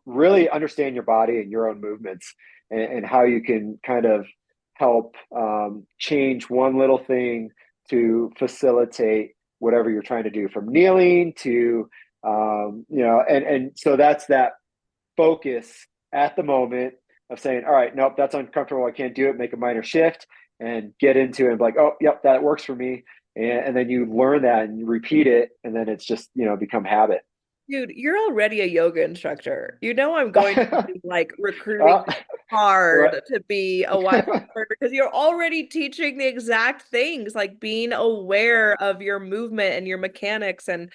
really understand your body and your own movements, and how you can kind of help, change one little thing to facilitate whatever you're trying to do, from kneeling to, and so that's that focus at the moment of saying, all right, nope, that's uncomfortable. I can't do it. Make a minor shift and get into it and be like, oh, yep, that works for me. And then you learn that and you repeat it. And then it's just, become habit. Dude, you're already a yoga instructor. You know I'm going to be like recruiting uh, right. hard to be a Wi-Fi instructor because you're already teaching the exact things, like being aware of your movement and your mechanics. And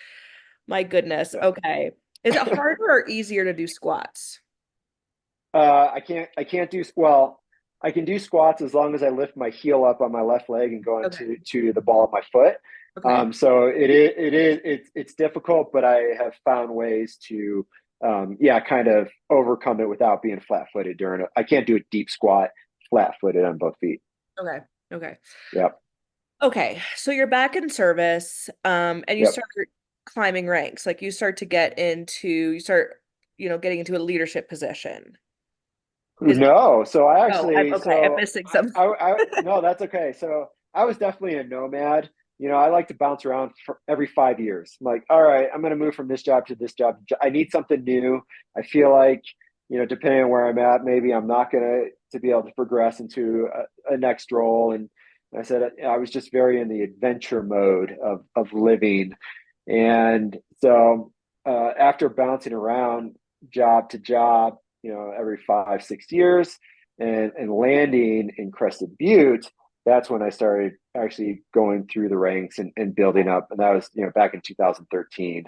my goodness, okay. Is it harder or easier to do squats? I can't do, well, I can do squats as long as I lift my heel up on my left leg and go Okay. into the ball of my foot. Okay. So it's difficult, but I have found ways to, yeah, kind of overcome it without being flat footed during it. I can't do a deep squat flat footed on both feet. Okay. Okay. Yep. Okay. So you're back in service, and you Yep. start climbing ranks. Like you start, getting into a leadership position. Is it? No, so I Oh, I'm actually, okay. I'm so missing some. no, that's okay. So I was definitely a nomad. I like to bounce around for every 5 years. I'm like, all right, I'm going to move from this job to this job. I need something new. I feel like, depending on where I'm at, maybe I'm not going to be able to progress into a next role. And I said, I was just very in the adventure mode of living. And so, after bouncing around job to job, every 5, 6 years, and landing in Crested Butte, that's when I started actually going through the ranks and building up. And that was, back in 2013.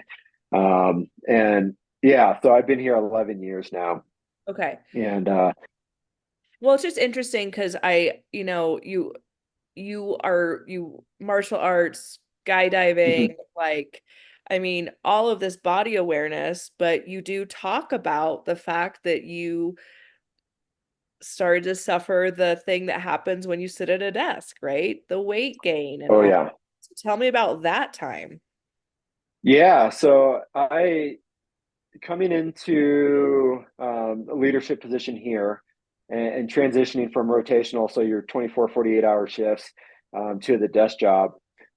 And yeah, so I've been here 11 years now. Okay. And Well, it's just interesting because you martial arts, skydiving, like, I mean, all of this body awareness, but you do talk about the fact that you started to suffer the thing that happens when you sit at a desk, right? The weight gain and oh, all. yeah. So tell me about that time. Yeah. So coming into, a leadership position here, and transitioning from rotational, so your 24, 48-hour shifts, to the desk job,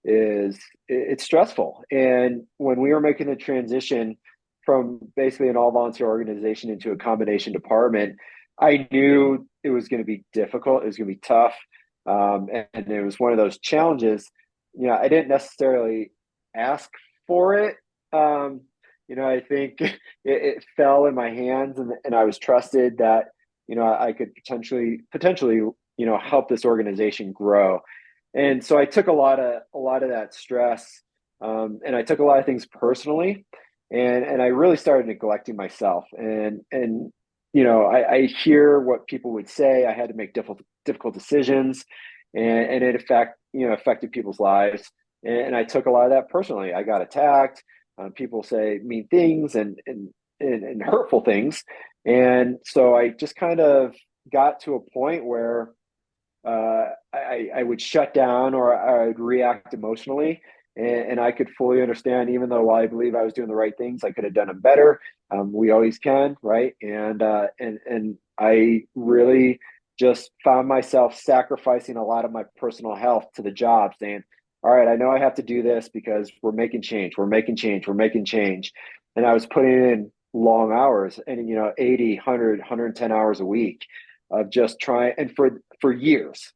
it's stressful. And when we were making the transition from basically an all volunteer organization into a combination department, I knew it was going to be difficult. It was going to be tough. And it was one of those challenges. I didn't necessarily ask for it. I think it fell in my hands, and I was trusted that, I could potentially, help this organization grow. And so I took a lot of that stress, and I took a lot of things personally, and I really started neglecting myself. And I hear what people would say. I had to make difficult decisions, and it affect affected people's lives. And I took a lot of that personally. I got attacked. People say mean things and hurtful things. And so I just kind of got to a point where I would shut down, or I would react emotionally. And I could fully understand, even though while I believe I was doing the right things, I could have done them better. We always can, right? And I really just found myself sacrificing a lot of my personal health to the job, saying, all right, I know I have to do this because we're making change, we're making change, we're making change. And I was putting in long hours, and 80, 100, 110 hours a week of just trying, and for years,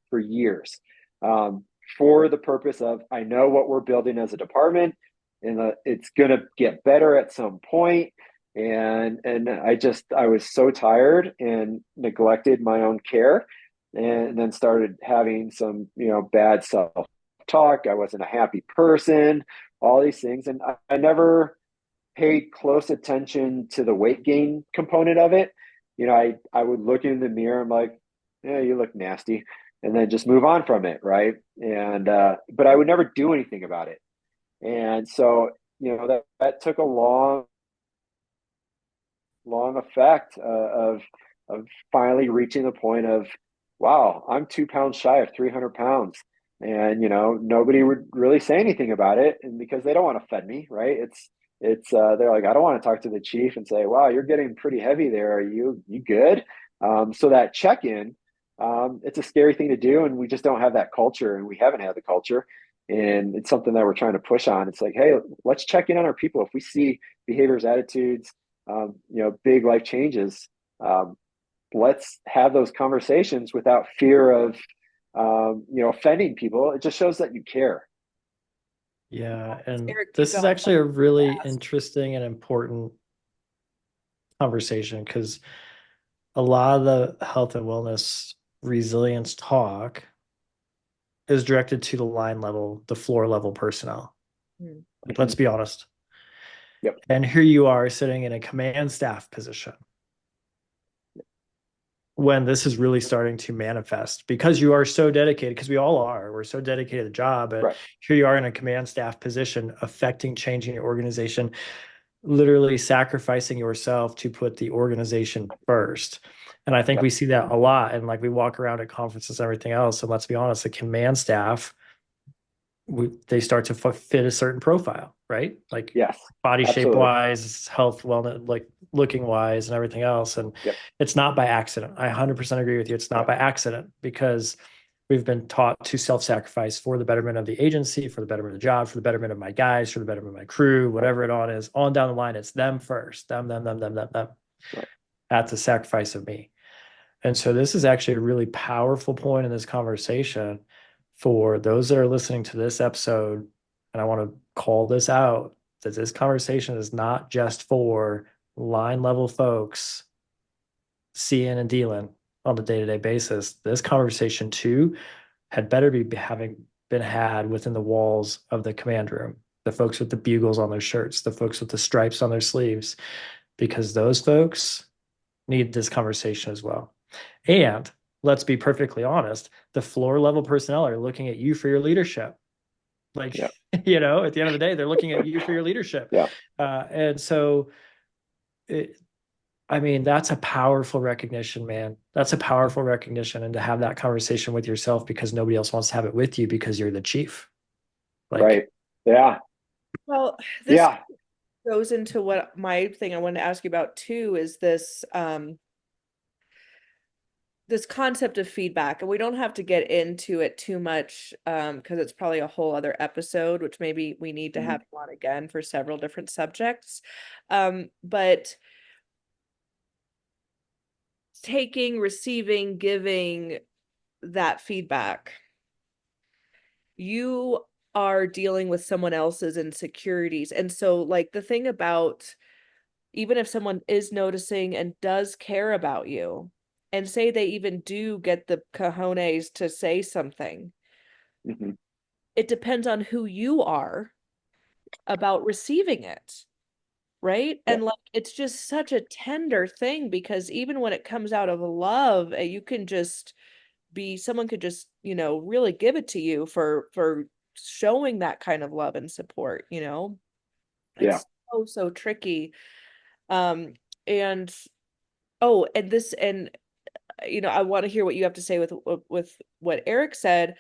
for the purpose of, I know what we're building as a department, and it's going to get better at some point. And I was so tired and neglected my own care, and then started having some, bad self-talk. I wasn't a happy person, all these things. And I never paid close attention to the weight gain component of it. I would look in the mirror, I'm like, yeah, you look nasty, and then just move on from it, right? And but I would never do anything about it. And so, that took a long effect of finally reaching the point of, wow, I'm 2 pounds shy of 300 pounds. And, nobody would really say anything about it. And because they don't want to offend me, right? They're like, I don't want to talk to the chief and say, wow, you're getting pretty heavy there. Are you good? So that check-in, it's a scary thing to do. And we just don't have that culture, and we haven't had the culture. And it's something that we're trying to push on. It's like, hey, let's check in on our people. If we see behaviors, attitudes, big life changes, let's have those conversations without fear of, offending people. It just shows that you care. Yeah. And Eric, this is actually a really interesting and important conversation, because a lot of the health and wellness resilience talk is directed to the line level, the floor level personnel. Like, let's be honest. Yep. And here you are sitting in a command staff position when this is really starting to manifest, because you are so dedicated, because we all are, we're so dedicated to the job. But right. Here you are in a command staff position, affecting, changing your organization, literally sacrificing yourself to put the organization first. And I think Yep. we see that a lot. And like, we walk around at conferences and everything else. And let's be honest, the command staff, they start to fit a certain profile, right? Like, yes, body absolutely. shape wise, health, wellness, like looking wise and everything else. And Yep. It's not by accident. I 100% agree with you. It's not by accident, because we've been taught to self-sacrifice for the betterment of the agency, for the betterment of the job, for the betterment of my guys, for the betterment of my crew, whatever it on is. On down the line, it's them first, them. Right. At the sacrifice of me. And so this is actually a really powerful point in this conversation for those that are listening to this episode. And I want to call this out, that this conversation is not just for line level folks seeing and dealing on a day-to-day basis. This conversation too had better be having been had within the walls of the command room, the folks with the bugles on their shirts, the folks with the stripes on their sleeves, because those folks need this conversation as well. And let's be perfectly honest, the floor level personnel are looking at you for your leadership. Like, Yep. at the end of the day, they're looking at you for your leadership. Yeah. And so, that's a powerful recognition, man. That's a powerful recognition. And to have that conversation with yourself, because nobody else wants to have it with you, because you're the chief. Like, right. Yeah. Well, this goes into what my thing I wanted to ask you about too, is this this concept of feedback. And we don't have to get into it too much, because it's probably a whole other episode, which maybe we need to have on again for several different subjects. But taking, receiving, giving that feedback, you are dealing with someone else's insecurities. And so, like, the thing about, even if someone is noticing and does care about you, and say they even do get the cojones to say something, it depends on who you are about receiving it, right? Yeah. And like, it's just such a tender thing, because even when it comes out of love, you can just be, someone could just, really give it to you for showing that kind of love and support, Yeah. It's so tricky. And oh, and this, and I want to hear what you have to say with what Eric said,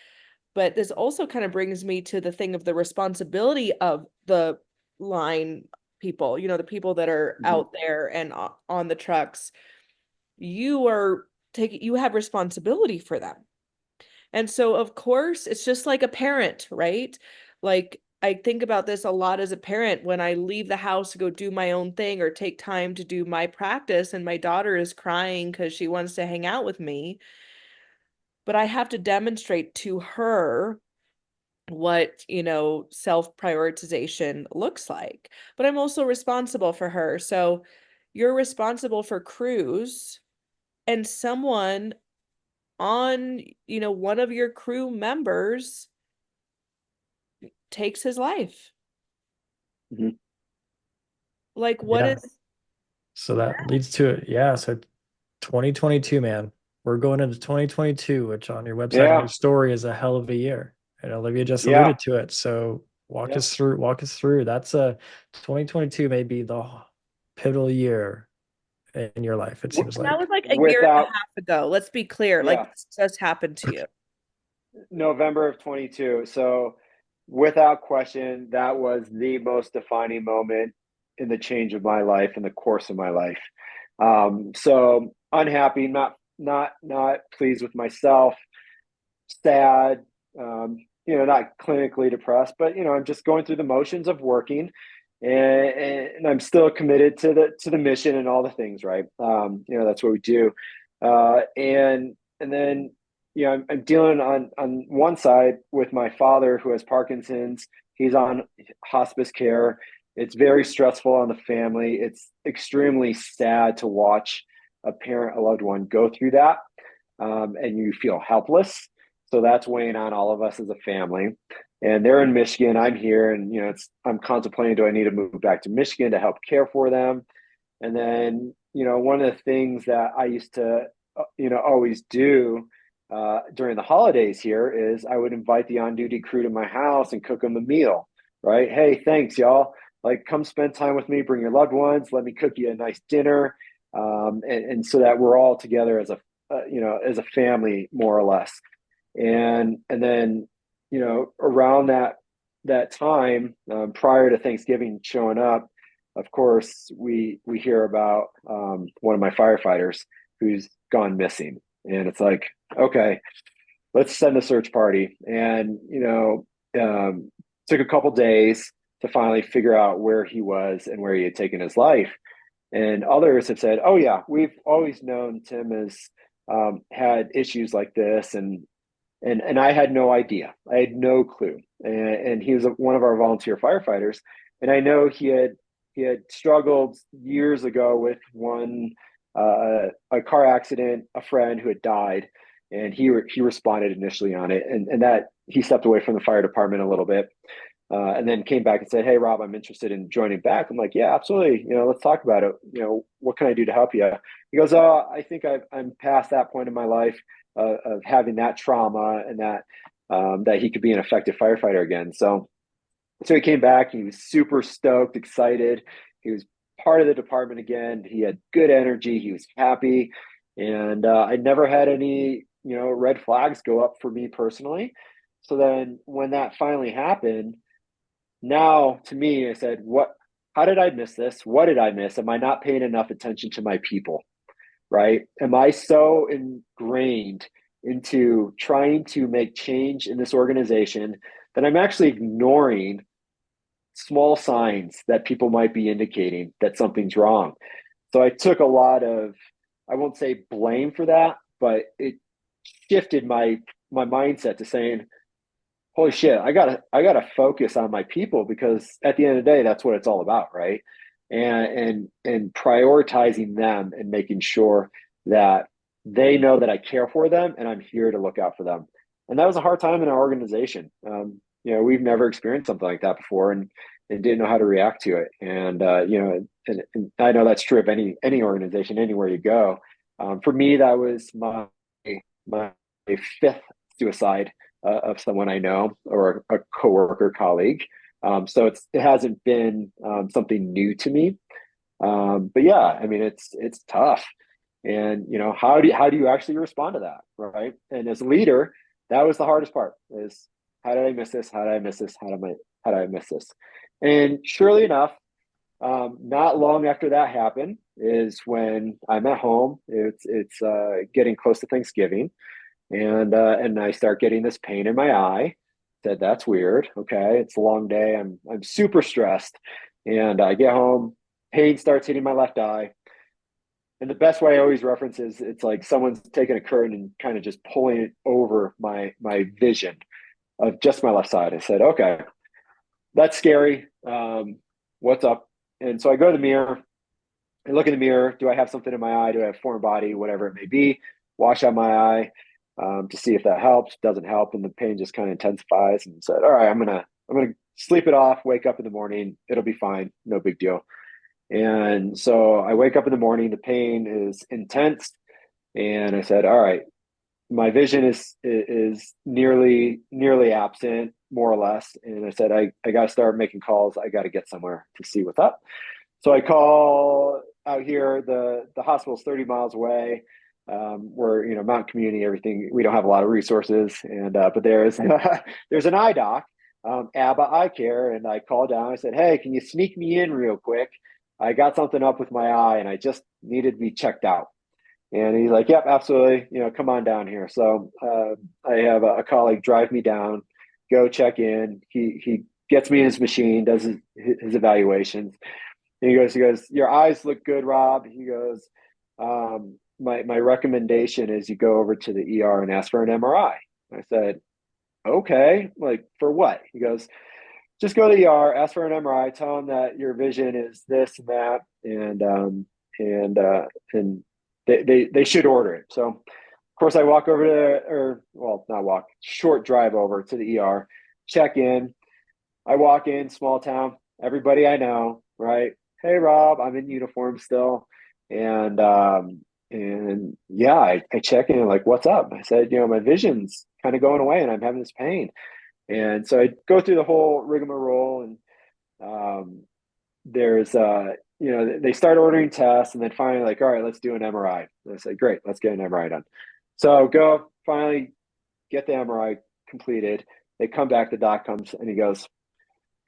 but this also kind of brings me to the thing of the responsibility of the line people, the people that are out there and on the trucks. You have responsibility for them. And so, of course, it's just like a parent, right? Like, I think about this a lot as a parent when I leave the house to go do my own thing or take time to do my practice, and my daughter is crying because she wants to hang out with me. But I have to demonstrate to her what, self-prioritization looks like. But I'm also responsible for her. So you're responsible for crews, and someone on, one of your crew members takes his life. Mhm. Like, what Yeah. is So that leads to it. Yeah. So 2022, man, we're going into 2022, which on your website and Yeah. your story is a hell of a year. And Olivia just Yeah. alluded to it. So walk us through. That's 2022 may be the pivotal year in your life, it seems that like. was like a year and a Without, half ago. Let's be clear. Like, yeah, this just happened to you. November of 22. So without question, that was the most defining moment in the change of my life, in the course of my life. So unhappy, not pleased with myself, sad, not clinically depressed, but I'm just going through the motions of working, and I'm still committed to the mission and all the things, right? That's what we do, and then I'm dealing on one side with my father who has Parkinson's. He's on hospice care. It's very stressful on the family. It's extremely sad to watch a parent, a loved one, go through that, and you feel helpless. So that's weighing on all of us as a family. And they're in Michigan. I'm here, and I'm contemplating: do I need to move back to Michigan to help care for them? And then one of the things that I used to always do during the holidays here is I would invite the on-duty crew to my house and cook them a meal. Right? Hey, thanks, y'all. Like, come spend time with me. Bring your loved ones. Let me cook you a nice dinner, and so that we're all together as a family, more or less. And then around that time, prior to Thanksgiving showing up, of course we hear about one of my firefighters who's gone missing, and it's like, okay, let's send a search party. And took a couple days to finally figure out where he was and where he had taken his life. And others have said, oh yeah, we've always known Tim has had issues like this, and I had no idea. I had no clue. And he was one of our volunteer firefighters. And I know he had struggled years ago with a car accident, a friend who had died, and he responded initially on it, and that he stepped away from the fire department a little bit, and then came back and said, "Hey, Rob, I'm interested in joining back." I'm like, "Yeah, absolutely. Let's talk about it. What can I do to help you?" He goes, "Oh, I think I'm past that point in my life of having that trauma, and that he could be an effective firefighter again." So he came back. He was super stoked, excited. He was part of the department again. He had good energy. He was happy, and I never had any red flags go up for me personally. So then when that finally happened, now to me, I said, "What? How did I miss this? What did I miss? Am I not paying enough attention to my people? Right? Am I so ingrained into trying to make change in this organization that I'm actually ignoring small signs that people might be indicating that something's wrong?" So I took a lot of, I won't say blame for that, but it shifted my mindset to saying, holy shit, I gotta focus on my people, because at the end of the day, that's what it's all about, right? And prioritizing them and making sure that they know that I care for them and I'm here to look out for them. And that was a hard time in our organization. We've never experienced something like that before, and didn't know how to react to it. And and I know that's true of any organization, anywhere you go. For me, that was my fifth suicide of someone I know or a coworker colleague. So it hasn't been something new to me. But yeah, I mean, it's tough. And how do you actually respond to that, right? And as a leader, that was the hardest part: is how did I miss this? How did I miss this? How did I miss this? And surely enough, not long after that happened is when I'm at home. It's getting close to Thanksgiving, and I start getting this pain in my eye. Said, that's weird. Okay, it's a long day. I'm super stressed, and I get home. Pain starts hitting my left eye. And the best way I always reference is it's like someone's taking a curtain and kind of just pulling it over my vision of just my left side. I said, okay, that's scary. What's up? And so I go to the mirror. I look in the mirror. Do I have something in my eye? Do I have foreign body? Whatever it may be. Wash out my eye to see if that helps. Doesn't help, and the pain just kind of intensifies. And said, all right, I'm gonna sleep it off. Wake up in the morning. It'll be fine. No big deal. And so I wake up in the morning. The pain is intense, and I said, all right, my vision is nearly absent, more or less. And I said, I got to start making calls. I got to get somewhere to see what's up. So I call out here. The hospital's 30 miles away. We're mountain community, everything. We don't have a lot of resources, and but there's there's an eye doc, ABBA Eye Care, and I called down. I said, hey, can you sneak me in real quick? I got something up with my eye, and I just needed to be checked out. And he's like, yep, absolutely. Come on down here. So I have a colleague drive me down, go check in. He gets me in his machine, does his evaluations. And he goes, your eyes look good, Rob. He goes, my recommendation is you go over to the ER and ask for an MRI. I said, okay, like for what? He goes, just go to the ER, ask for an MRI, tell them that your vision is this and that, and they should order it. So, of course, I walk over not walk, short drive over to the ER, check in. I walk in, small town, everybody I know, right? Hey, Rob, I'm in uniform still, and yeah, I check in, like, what's up? I said, my vision's kind of going away, and I'm having this pain. And so I go through the whole rigmarole, and there's they start ordering tests, and then finally, like, all right, let's do an MRI. And I said, great, let's get an MRI done. So go finally get the MRI completed. They come back, the doc comes, and he goes,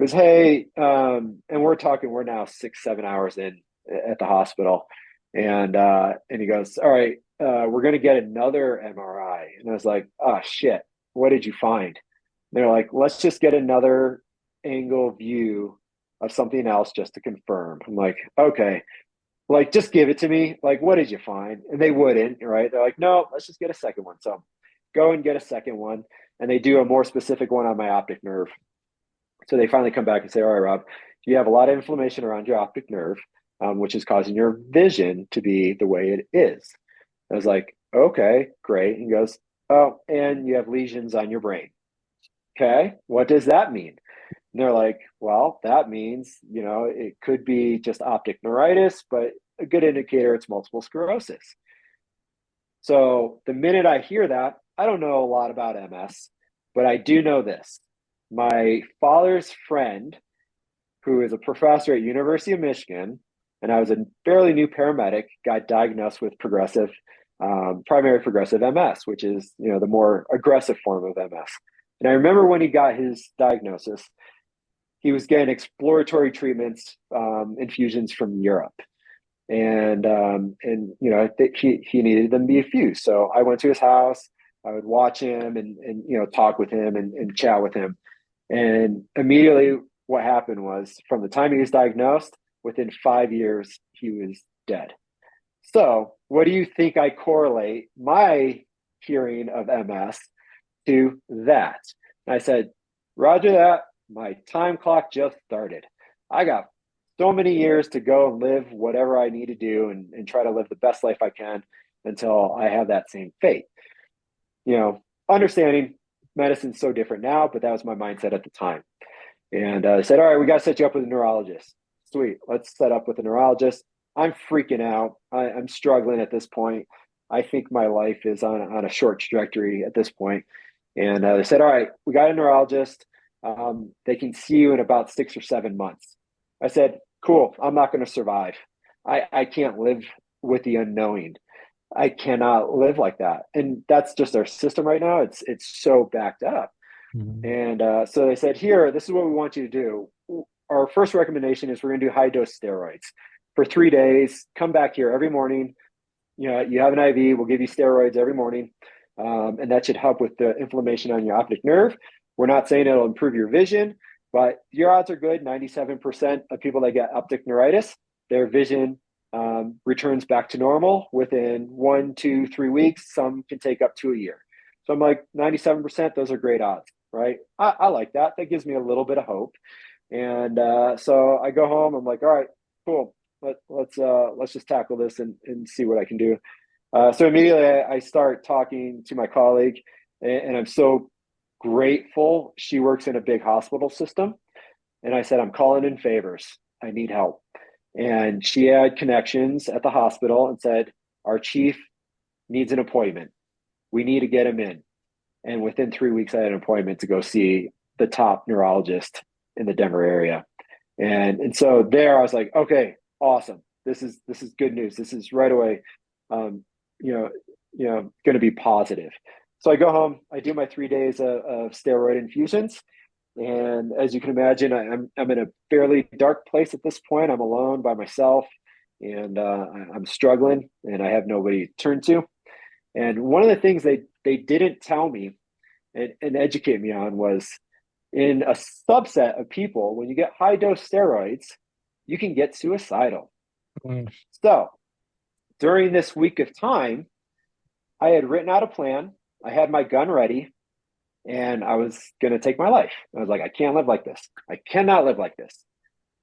hey, and we're now 6-7 hours in at the hospital, and he goes, all right, we're gonna get another MRI. And I was like, oh shit, what did you find? They're like, let's just get another angle view of something else just to confirm. I'm like, okay, like, just give it to me. Like, what did you find? And they wouldn't, right? They're like, no, let's just get a second one. So go and get a second one. And they do a more specific one on my optic nerve. So they finally come back and say, all right, Rob, you have a lot of inflammation around your optic nerve, which is causing your vision to be the way it is. I was like, okay, great. He goes, oh, and you have lesions on your brain. Okay, what does that mean? And they're like, well, that means, it could be just optic neuritis, but a good indicator it's multiple sclerosis. So the minute I hear that, I don't know a lot about MS, but I do know this. My father's friend, who is a professor at University of Michigan, and I was a fairly new paramedic, got diagnosed with primary progressive MS, which is, the more aggressive form of MS. And I remember when he got his diagnosis, he was getting exploratory treatments, infusions from Europe. And I think he needed them to be infused. So I went to his house. I would watch him and talk with him and chat with him. And immediately what happened was, from the time he was diagnosed, within 5 years, he was dead. So what do you think I correlate my hearing of MS to that? And I said, roger that. My time clock just started. I got so many years to go and live whatever I need to do and try to live the best life I can until I have that same fate. Understanding medicine's so different now, but that was my mindset at the time. And I said, all right, we got to set you up with a neurologist. Sweet. Let's set up with a neurologist. I'm freaking out. I'm struggling at this point. I think my life is on a short trajectory at this point. And they said, all right, we got a neurologist. They can see you in about 6 or 7 months. I said, cool, I'm not going to survive. I can't live with the unknowing. I cannot live like that. And that's just our system right now. It's so backed up. And so they said, here, this is what we want you to do. Our first recommendation is we're going to do high dose steroids for 3 days. Come back here every morning. You know, you have an IV, we'll give you steroids every morning. And that should help with the inflammation on your optic nerve. We're not saying it'll improve your vision, but your odds are good. 97% of people that get optic neuritis, their vision returns back to normal within 1, 2, 3 weeks. Some can take up to a year. So I'm like 97%, those are great odds, right? I like that. That gives me a little bit of hope. And so I go home, I'm like, all right, cool. Let's just tackle this and see what I can do. So immediately I start talking to my colleague, and I'm so grateful. She works in a big hospital system. And I said, I'm calling in favors. I need help. And she had connections at the hospital and said, our chief needs an appointment. We need to get him in. And within 3 weeks, I had an appointment to go see the top neurologist in the Denver area. And so there I was like, okay, awesome. This is good news. This is right away, going to be positive. So I go home, I do my 3 days of steroid infusions. And as you can imagine, I'm in a fairly dark place at this point. I'm alone by myself, and I'm struggling, and I have nobody to turn to. And one of the things they didn't tell me and educate me on was, in a subset of people, when you get high dose steroids, you can get suicidal. So during this week of time, I had written out a plan. I had my gun ready, and I was going to take my life. I was like, I can't live like this. I cannot live like this.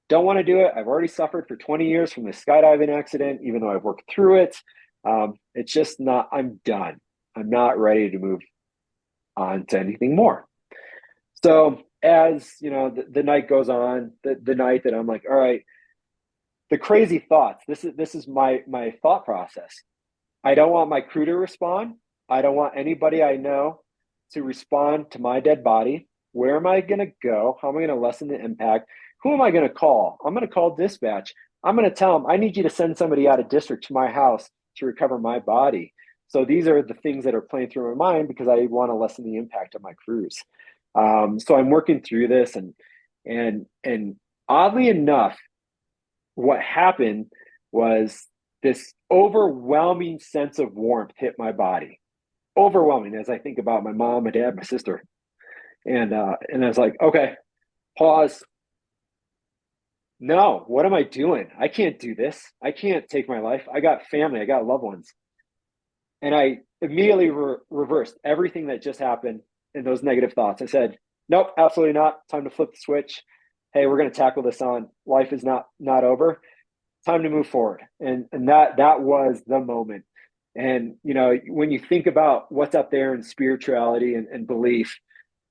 Don't want to do it. I've already suffered for 20 years from the skydiving accident, even though I've worked through it. It's just not, I'm done. I'm not ready to move on to anything more. So as you know, the night goes on, the night that I'm like, all right, the crazy thoughts, this is my thought process. I don't want my crew to respond. I don't want anybody I know to respond to my dead body. Where am I going to go? How am I going to lessen the impact? Who am I going to call? I'm going to call dispatch. I'm going to tell them, I need you to send somebody out of district to my house to recover my body. So these are the things that are playing through my mind because I want to lessen the impact of my crews. So I'm working through this, and oddly enough, what happened was this overwhelming sense of warmth hit my body. Overwhelming as I think about my mom, my dad, my sister. And I was like, okay, pause. No, what am I doing? I can't do this. I can't take my life. I got family. I got loved ones. And I immediately reversed everything that just happened in those negative thoughts. I said, nope, absolutely not. Time to flip the switch. Hey, we're going to tackle this on. Life is not over. Time to move forward. And that was the moment. And, you know, when you think about what's up there in spirituality and belief,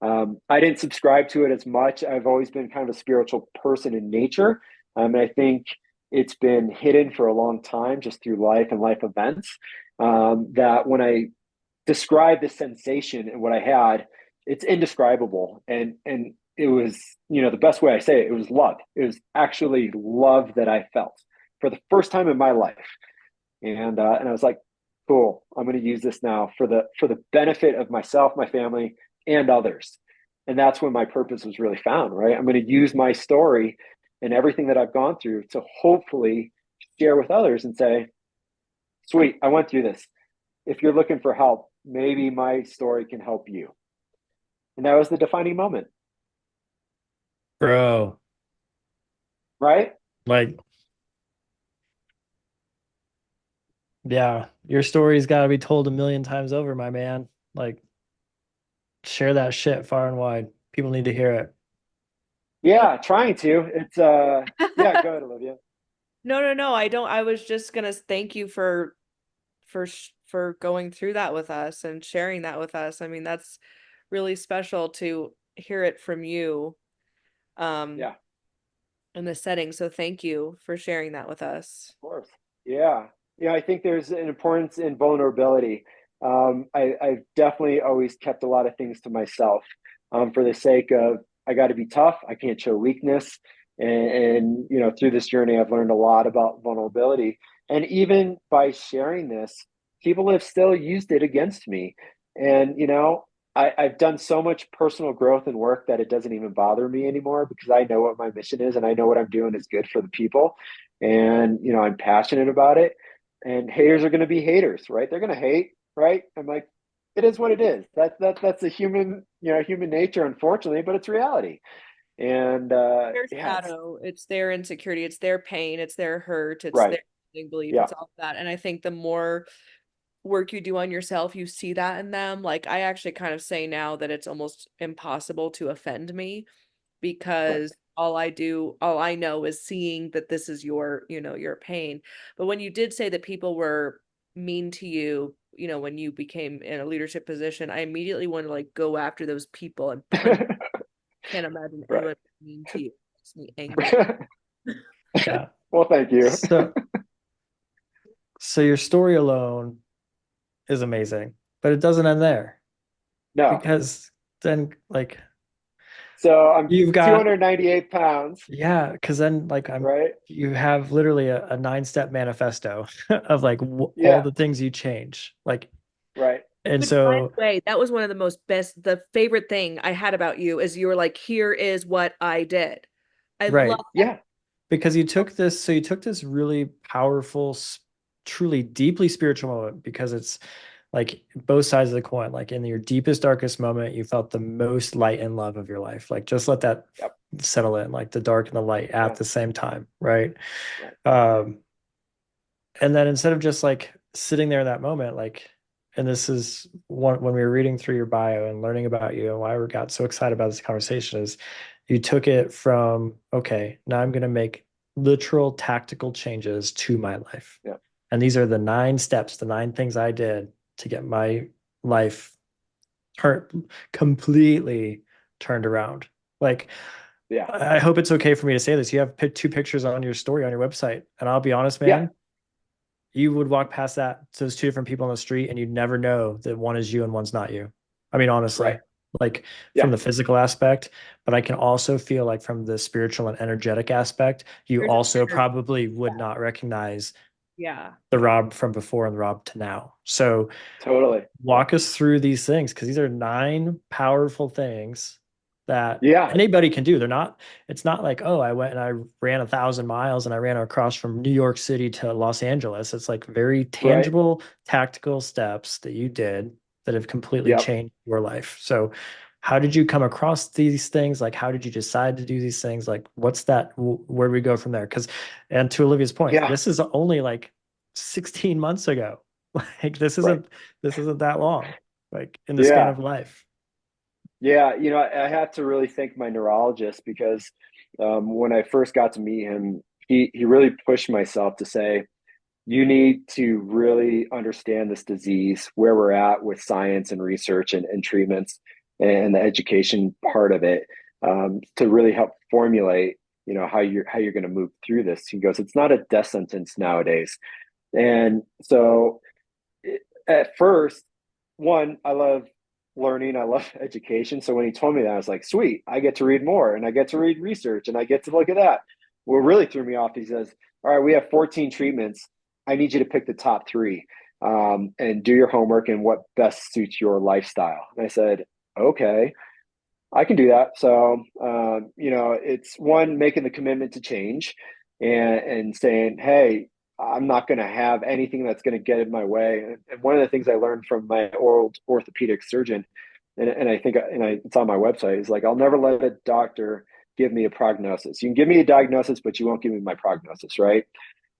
I didn't subscribe to it as much. I've always been kind of a spiritual person in nature. And I think it's been hidden for a long time just through life and life events. That when I describe the sensation and what I had, it's indescribable. And it was, you know, the best way I say it was love. It was actually love that I felt for the first time in my life. And I was like, cool, I'm going to use this now for the benefit of myself, my family, and others. And that's when my purpose was really found, right? I'm going to use my story and everything that I've gone through to hopefully share with others and say, sweet, I went through this. If you're looking for help, maybe my story can help you. And that was the defining moment. Bro. Right? Like, yeah, your story's got to be told a million times over, my man. Like, share that shit far and wide. People need to hear it. Yeah, trying to. It's yeah, go ahead, Olivia. No, I don't. I was just gonna thank you for going through that with us and sharing that with us. I mean, that's really special to hear it from you. Yeah. In this setting. So thank you for sharing that with us. Of course. Yeah. I think there's an importance in vulnerability. I've definitely always kept a lot of things to myself, for the sake of, I got to be tough. I can't show weakness. And through this journey, I've learned a lot about vulnerability. And even by sharing this, people have still used it against me. And I've done so much personal growth and work that it doesn't even bother me anymore, because I know what my mission is and I know what I'm doing is good for the people. And I'm passionate about it. And haters are going to be haters, right? They're going to hate, right? I'm like, it is what it is. That's a human nature, unfortunately, but it's reality. And Their yeah, shadow, it's their insecurity, it's their pain, it's their hurt, it's right. their limiting belief, Yeah. it's all of that. And I think the more work you do on yourself, you see that in them. Like, I actually kind of say now that it's almost impossible to offend me, Right. because all I know is seeing that this is your pain. But when you did say that people were mean to you, when you became in a leadership position, I immediately want to like go after those people and punch. Can't imagine Right. anyone being mean to you. It makes me angry. Yeah. Well, thank you. So your story alone is amazing, but it doesn't end there, No. because then like So I'm you've got 298 pounds, yeah, because then like right? you have literally a 9-step manifesto of like all Yeah, the things you change, like, right. and Which, by so the way, that was one of the favorite thing I had about you is you were like, here is what I did. I love right, that. Yeah, because you took this really powerful, truly deeply spiritual moment, because it's like both sides of the coin. Like in your deepest, darkest moment, you felt the most light and love of your life. Like just let that yep, settle in, like the dark and the light at yeah, the same time, right? right. Um, and then instead of just like sitting there in that moment, like, and this is one when we were reading through your bio and learning about you, and why we got so excited about this conversation is you took it from, okay, now I'm going to make literal tactical changes to my life. Yeah, And these are the 9 steps, the 9 things I did to get my life completely turned around. Like, yeah, I hope it's okay for me to say this. You have 2 pictures on your story on your website, and I'll be honest, yeah, man, you would walk past those 2 different people on the street, and you'd never know that one is you and one's not you. I mean, right. honestly, like from Yeah, the physical aspect, but I can also feel like from the spiritual and energetic aspect, you There's also a probably would not recognize yeah. the Rob from before and the Rob to now. So totally. walk us through these things, because these are 9 powerful things that Yeah, anybody can do. It's not like, oh, I went and I ran 1,000 miles and I ran across from New York City to Los Angeles. It's like very right. tangible, tactical steps that you did that have completely Yep. changed your life. So how did you come across these things? Like, how did you decide to do these things? Like, what's that? Where do we go from there? Because, and to Olivia's point, Yeah, this is only like 16 months ago. Like, right. this isn't that long, like in the span Yeah, of life. yeah. I have to really thank my neurologist, because when I first got to meet him, he really pushed myself to say, you need to really understand this disease, where we're at with science and research and treatments and the education part of it, to really help formulate, how you're going to move through this. He goes, it's not a death sentence nowadays. And so at first, one, I love learning, I love education. So when he told me that, I was like, sweet, I get to read more and I get to read research and I get to look at that. What really threw me off, he says, all right, we have 14 treatments. I need you to pick the top three, and do your homework and what best suits your lifestyle. And I said, okay, I can do that. So, it's one, making the commitment to change, and saying, hey, I'm not going to have anything that's going to get in my way. And one of the things I learned from my old orthopedic surgeon, and I think, it's on my website, is like, I'll never let a doctor give me a prognosis. You can give me a diagnosis, but you won't give me my prognosis, right?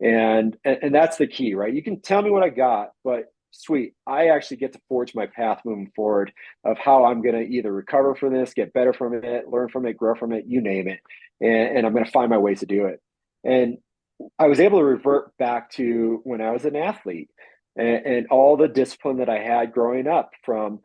And that's the key, right? You can tell me what I got, but sweet, I actually get to forge my path moving forward of how I'm going to either recover from this, get better from it, learn from it, grow from it, you name it. And I'm going to find my ways to do it. And I was able to revert back to when I was an athlete, and all the discipline that I had growing up, from,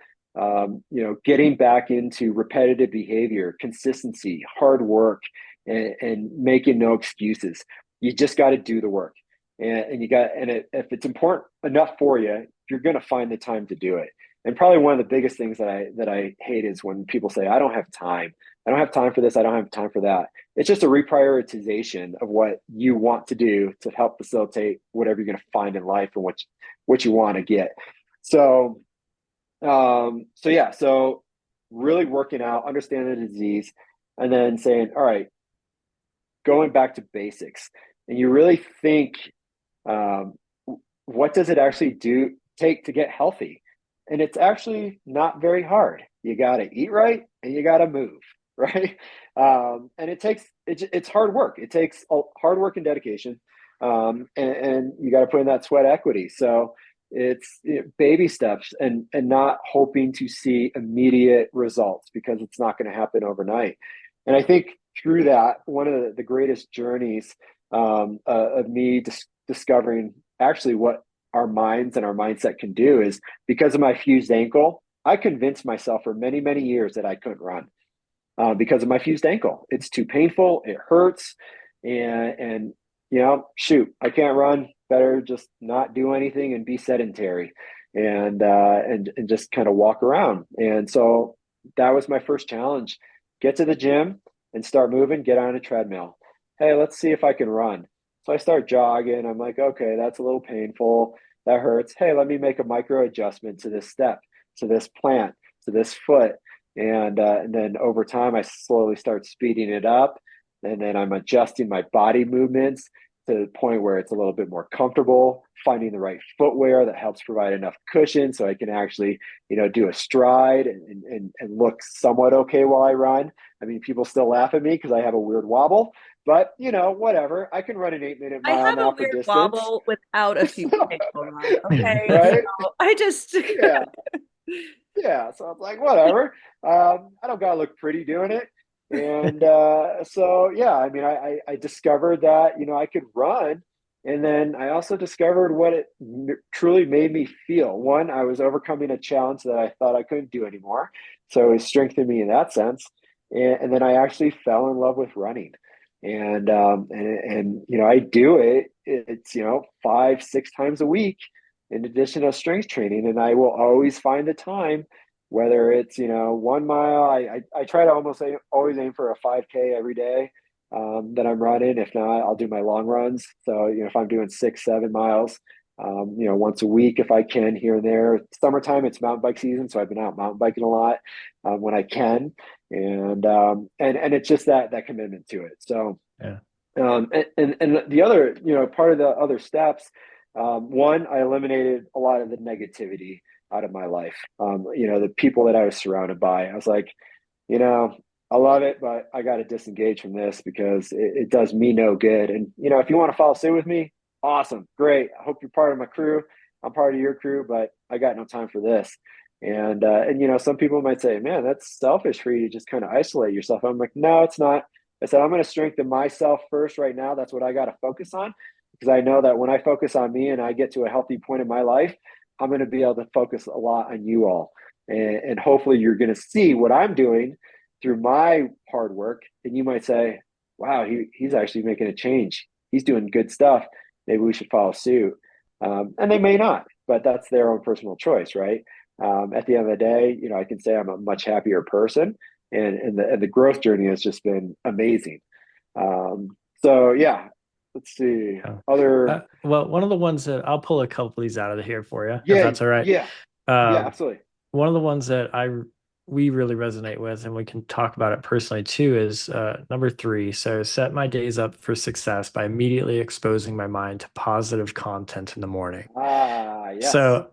getting back into repetitive behavior, consistency, hard work, and making no excuses. You just got to do the work. If it's important enough for you, you're going to find the time to do it. And probably one of the biggest things that I hate is when people say, I don't have time. I don't have time for this. I don't have time for that. It's just a reprioritization of what you want to do to help facilitate whatever you're going to find in life and what you want to get. So really working out, understanding the disease, and then saying, all right, going back to basics. And you really think, what does it actually take to get healthy? And it's actually not very hard. You got to eat right and you got to move, right? And it's hard work. It takes hard work and dedication. And you got to put in that sweat equity. So it's baby steps and not hoping to see immediate results, because it's not going to happen overnight. And I think through that, one of the greatest journeys of me discovering actually what our minds and our mindset can do is, because of my fused ankle, I convinced myself for many, many years that I couldn't run because of my fused ankle. It's too painful. It hurts. And shoot, I can't run. Better just not do anything and be sedentary and just kind of walk around. And so that was my first challenge. Get to the gym and start moving, get on a treadmill. Hey, let's see if I can run. So I start jogging. I'm like, okay, that's a little painful. That hurts. Hey, let me make a micro adjustment to this step, to this plant, to this foot. And then over time, I slowly start speeding it up. And then I'm adjusting my body movements to the point where it's a little bit more comfortable, finding the right footwear that helps provide enough cushion so I can actually, do a stride and look somewhat okay while I run. I mean, people still laugh at me because I have a weird wobble, but whatever. I can run an 8-minute I mile have now a for weird distance. wobble without a few ankle run. Okay. Right? So I just Yeah. Yeah. So I'm like, whatever. I don't gotta look pretty doing it. And I mean, I discovered that, I could run. And then I also discovered what it truly made me feel. One, I was overcoming a challenge that I thought I couldn't do anymore. So it strengthened me in that sense. And then I actually fell in love with running. And I do it. It's 5-6 times a week in addition to strength training, and I will always find the time, whether it's 1 mile. I try to always aim for a 5K every day that I'm running. If not, I'll do my long runs. So if I'm doing 6-7 miles, once a week if I can, here and there. Summertime, it's mountain bike season, so I've been out mountain biking a lot when I can, and it's just that commitment to it. So Yeah. And the other part of the other steps, one, I eliminated a lot of the negativity out of my life. The people that I was surrounded by, I was like, I love it, but I got to disengage from this because it does me no good. And if you want to follow suit with me, awesome, great. I hope you're part of my crew. I'm part of your crew, but I got no time for this. And some people might say, man, that's selfish for you to just kind of isolate yourself. I'm like, no, it's not. I said, I'm going to strengthen myself first right now. That's what I got to focus on, because I know that when I focus on me and I get to a healthy point in my life, I'm going to be able to focus a lot on you all. And hopefully you're going to see what I'm doing through my hard work. And you might say, wow, he's actually making a change. He's doing good stuff. Maybe we should follow suit. And they may not, but that's their own personal choice, right? At the end of the day, I can say I'm a much happier person. And the growth journey has just been amazing. Let's see. Yeah. Other well, one of the ones that I'll pull a couple of these out of here for you, yeah, if that's all right. Yeah. Absolutely. One of the ones that we really resonate with, and we can talk about it personally too, is number 3. So set my days up for success by immediately exposing my mind to positive content in the morning. Yes. So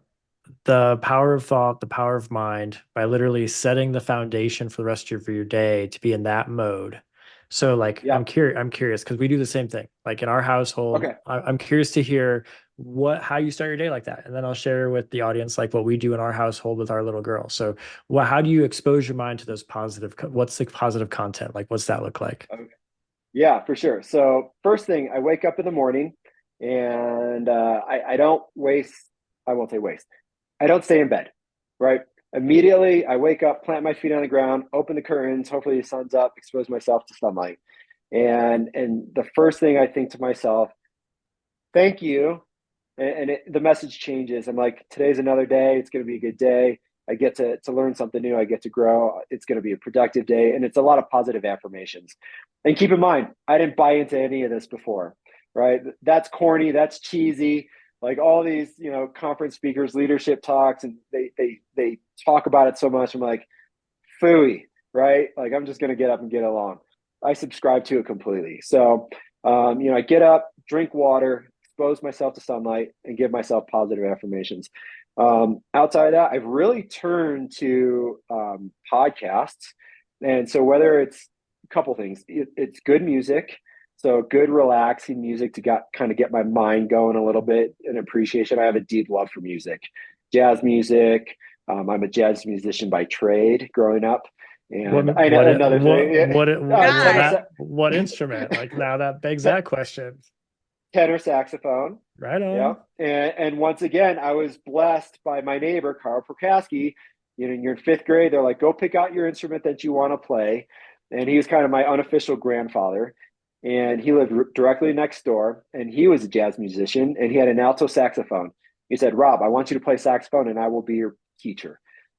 the power of thought, the power of mind, by literally setting the foundation for the rest of your day to be in that mode. So like, Yeah. I'm curious because we do the same thing. Like in our household, Okay. I'm curious to hear how you start your day like that. And then I'll share with the audience, like what we do in our household with our little girl. So how do you expose your mind to those what's the positive content? Like, what's that look like? Okay. Yeah, for sure. So first thing, I wake up in the morning and I don't waste, I won't say waste. I don't stay in bed, right? Immediately, I wake up, plant my feet on the ground, open the curtains, hopefully the sun's up, expose myself to sunlight. And the first thing I think to myself, thank you. And the message changes. I'm like, today's another day. It's going to be a good day. I get to learn something new. I get to grow. It's going to be a productive day. And it's a lot of positive affirmations. And keep in mind, I didn't buy into any of this before, right? That's corny. That's cheesy. Like all these, conference speakers, leadership talks, and they talk about it so much. I'm like, phooey, right? Like I'm just going to get up and get along. I subscribe to it completely. So, I get up, drink water, expose myself to sunlight, and give myself positive affirmations. Outside of that, I've really turned to podcasts. And so whether it's a couple things, it's good music. So good, relaxing music to kind of get my mind going a little bit, and appreciation. I have a deep love for music, jazz music. I'm a jazz musician by trade growing up. And I know another thing. What instrument? Like now that begs that question. Tenor saxophone. Right on. Yeah. And once again, I was blessed by my neighbor, Carl Prokaski. You're in 5th grade. They're like, go pick out your instrument that you want to play. And he was kind of my unofficial grandfather. And he lived directly next door. And he was a jazz musician. And he had an alto saxophone. He said, Rob, I want you to play saxophone and I will be your teacher.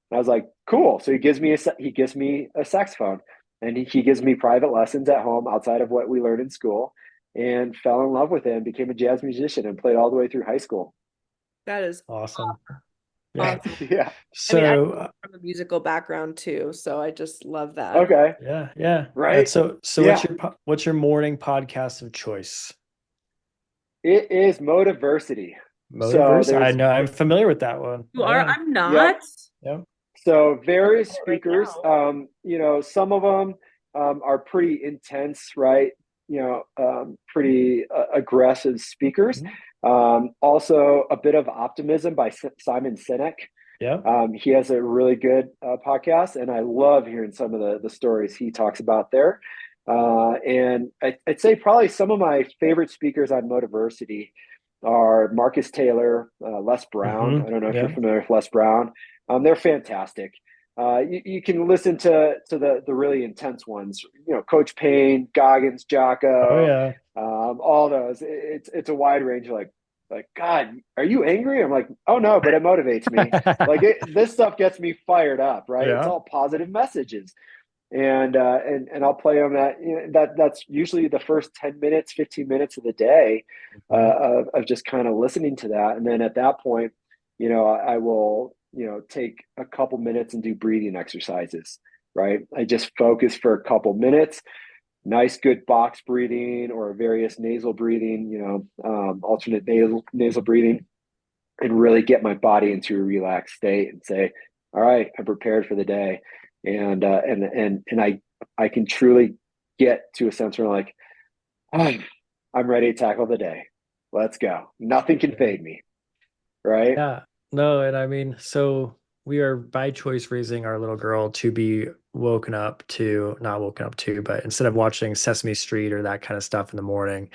And I was like, cool. So he gives me a saxophone. And he gives me private lessons at home outside of what we learned in school. And fell in love with it and became a jazz musician and played all the way through high school. That is awesome. Yeah. Awesome. Yeah. So I come from a musical background too, so I just love that. Okay. Yeah. Right. So yeah. what's your morning podcast of choice? It is Motiversity. Motiversity. I know. I'm familiar with that one. You are? I'm not. Yep. So various speakers. Right, some of them are pretty intense, right? Pretty aggressive speakers. Also a bit of optimism by Simon Sinek. Yeah. He has a really good podcast, and I love hearing some of the stories he talks about there. And I'd say probably some of my favorite speakers on Motiversity are Marcus Taylor, Les Brown. I don't know if you're familiar with Les Brown. They're fantastic. You can listen to the really intense ones, Coach Payne, Goggins, Jocko, all those. It's a wide range of like, God, are you angry? I'm like, oh no, but it motivates me. This stuff gets me fired up, right? Yeah. It's all positive messages. And I'll play them that's usually the first 10 minutes, 15 minutes of the day of just kind of listening to that. And then at that point, I will, take a couple minutes and do breathing exercises, right? I just focus for a couple minutes, nice, good box breathing or various nasal breathing, alternate nasal breathing, and really get my body into a relaxed state and say, all right, I'm prepared for the day. And I can truly get to a sense where I'm like, I'm ready to tackle the day. Let's go. Nothing can fade me. Right. Yeah. No. And I mean, so we are by choice raising our little girl to be not woken up to, but instead of watching Sesame Street or that kind of stuff in the morning,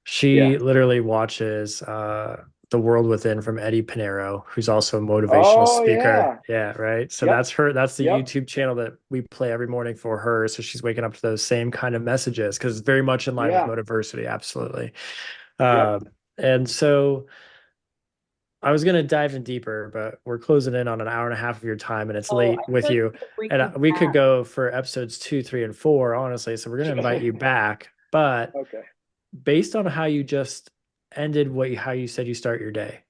she literally watches The World Within from Eddie Pinero, who's also a motivational speaker. Yeah, right. So that's the YouTube channel that we play every morning for her. So she's waking up to those same kind of messages because it's very much in line with Motiversity. Absolutely. And so I was going to dive in deeper, but we're closing in on an hour and a half of your time and it's late with you. And we could go for episodes 2, 3, and 4, honestly. So we're going to invite you back. But based on how you just ended how you said you start your day,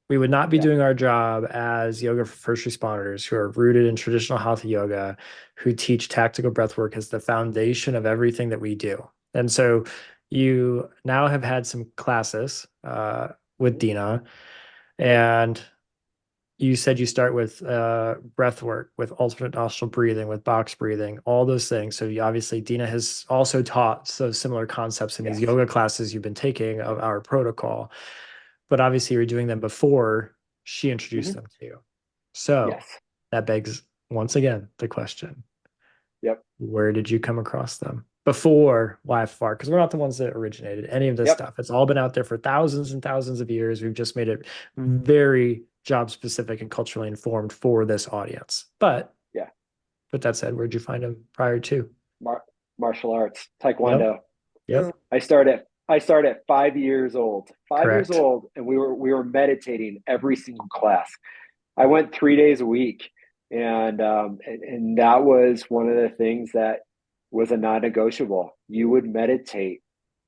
we would not be doing our job as yoga for first responders who are rooted in traditional hatha yoga, who teach tactical breath work as the foundation of everything that we do. And so you now have had some classes with Dina, and you said you start with breath work, with alternate nostril breathing, with box breathing, all those things. So obviously Dina has also taught those similar concepts in these yoga classes you've been taking of our protocol, but obviously you're doing them before she introduced them to you. So that begs once again the question. Where did you come across them before YFR? Because we're not the ones that originated any of this stuff. It's all been out there for thousands and thousands of years. We've just made it very job specific and culturally informed for this audience. But with that said, where'd you find them prior to? Martial arts, Taekwondo. Yep. I started I started at 5 years old. 5 years Correct. old, and we were meditating every single class. I went 3 days a week, and that was one of the things that was a non-negotiable. You would meditate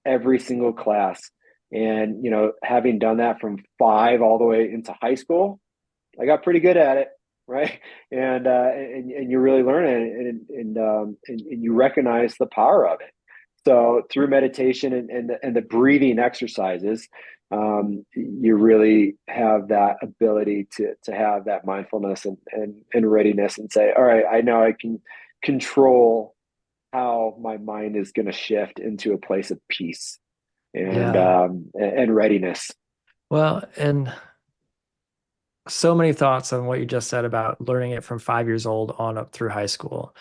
every single class, and having done that from 5 all the way into high school, I got pretty good at it, right? And you really learn it, and you recognize the power of it. So through meditation and the breathing exercises, you really have that ability to have that mindfulness and readiness, and say, all right, I know I can control how my mind is going to shift into a place of peace Yeah. and readiness. Well, and so many thoughts on what you just said about learning it from 5 years old on up through high school.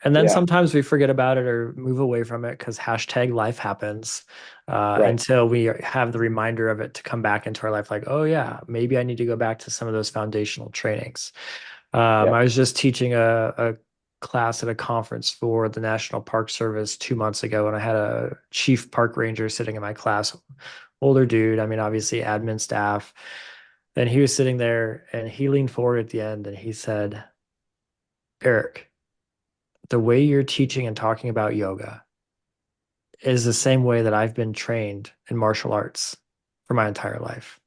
And then Yeah, sometimes we forget about it or move away from it because hashtag life happens, right. until we have the reminder of it to come back into our life. Like, oh yeah, maybe I need to go back to some of those foundational trainings. Yep. I was just teaching a class at a conference for the National Park Service 2 months ago, and I had a chief park ranger sitting in my class, older dude. I mean, obviously admin staff. And he was sitting there and he leaned forward at the end and he said, Eric, the way you're teaching and talking about yoga is the same way that I've been trained in martial arts for my entire life.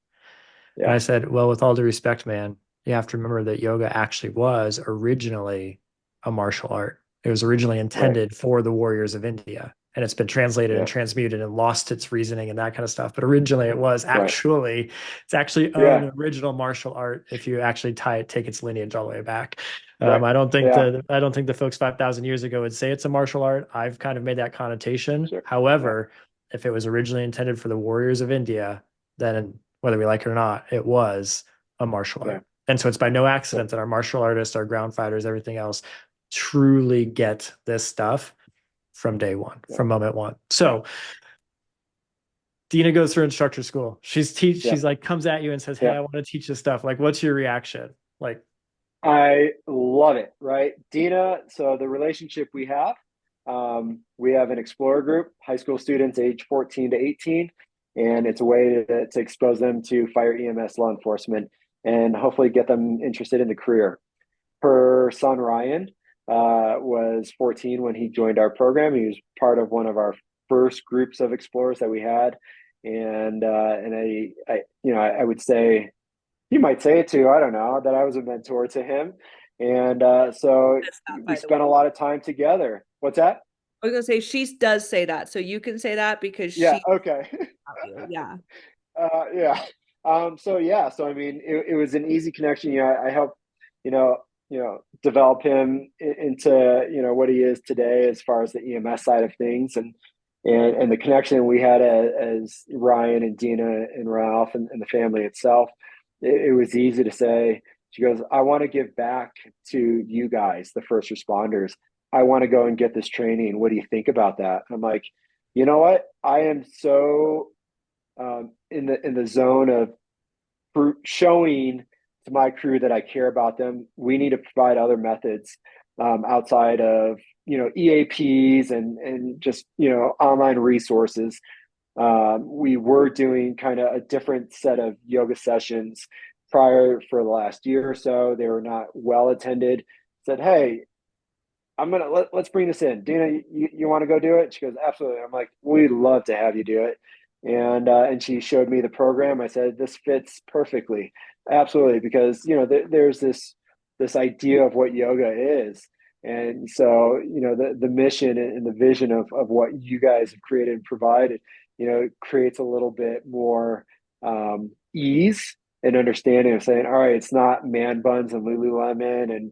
And Yeah, I said, well, with all due respect, man, you have to remember that yoga actually was originally a martial art. It was originally right. intended for the warriors of India. And it's been translated and Yeah, transmuted and lost its reasoning and that kind of stuff. But originally it was right. actually, it's actually Yeah, an original martial art if you actually take its lineage all the way back. right. Yeah, I don't think the folks 5,000 years ago would say it's a martial art. I've kind of made that connotation. sure. Yeah, However, if it was originally intended for the warriors of India, then whether we like it or not, it was a martial yeah. art. And so it's by no So, accident that our martial artists, our ground fighters, everything else truly get this stuff from day one, yeah, from moment one. yeah, So Dina goes through instructor school. yeah, She's like, comes at you and says, hey, yeah. I want to teach this stuff. Like, what's your reaction? Like, I love it, right? Dina, so the relationship we have an explorer group, high school students age 14 to 18, and it's a way to expose them to fire EMS law enforcement and hopefully get them interested in the career. Her son Ryan was 14 when he joined our program. He was part of one of our first groups of explorers that we had, and I would say, you might say it too, I don't know, that I was a mentor to him, and so Says that, we by the way. spent a lot of time together. What's that? I was gonna say she does say that, so you can say that because Yeah. she Okay. about you. Yeah. Yeah. So yeah. So I mean, it was an easy connection. I helped, you know, develop him into what he is today as far as the EMS side of things, and the connection we had as Ryan and Dina and Ralph and the family itself. It was easy to say. She goes, I want to give back to you guys, the first responders. I want to go and get this training. What do you think about that? I'm like, you know what? I am so in the zone of showing to my crew that I care about them. We need to provide other methods outside of EAPs and just online resources. We were doing kind of a different set of yoga sessions prior for the last year or so. They were not well attended. Said, hey, let's bring this in. Dina, you want to go do it? She goes, absolutely. I'm like, we'd love to have you do it. And she showed me the program. I said, this fits perfectly. Absolutely. Because, there's this idea of what yoga is. And so, the mission and the vision of what you guys have created and provided, creates a little bit more ease and understanding of saying, all right, it's not man buns and Lululemon and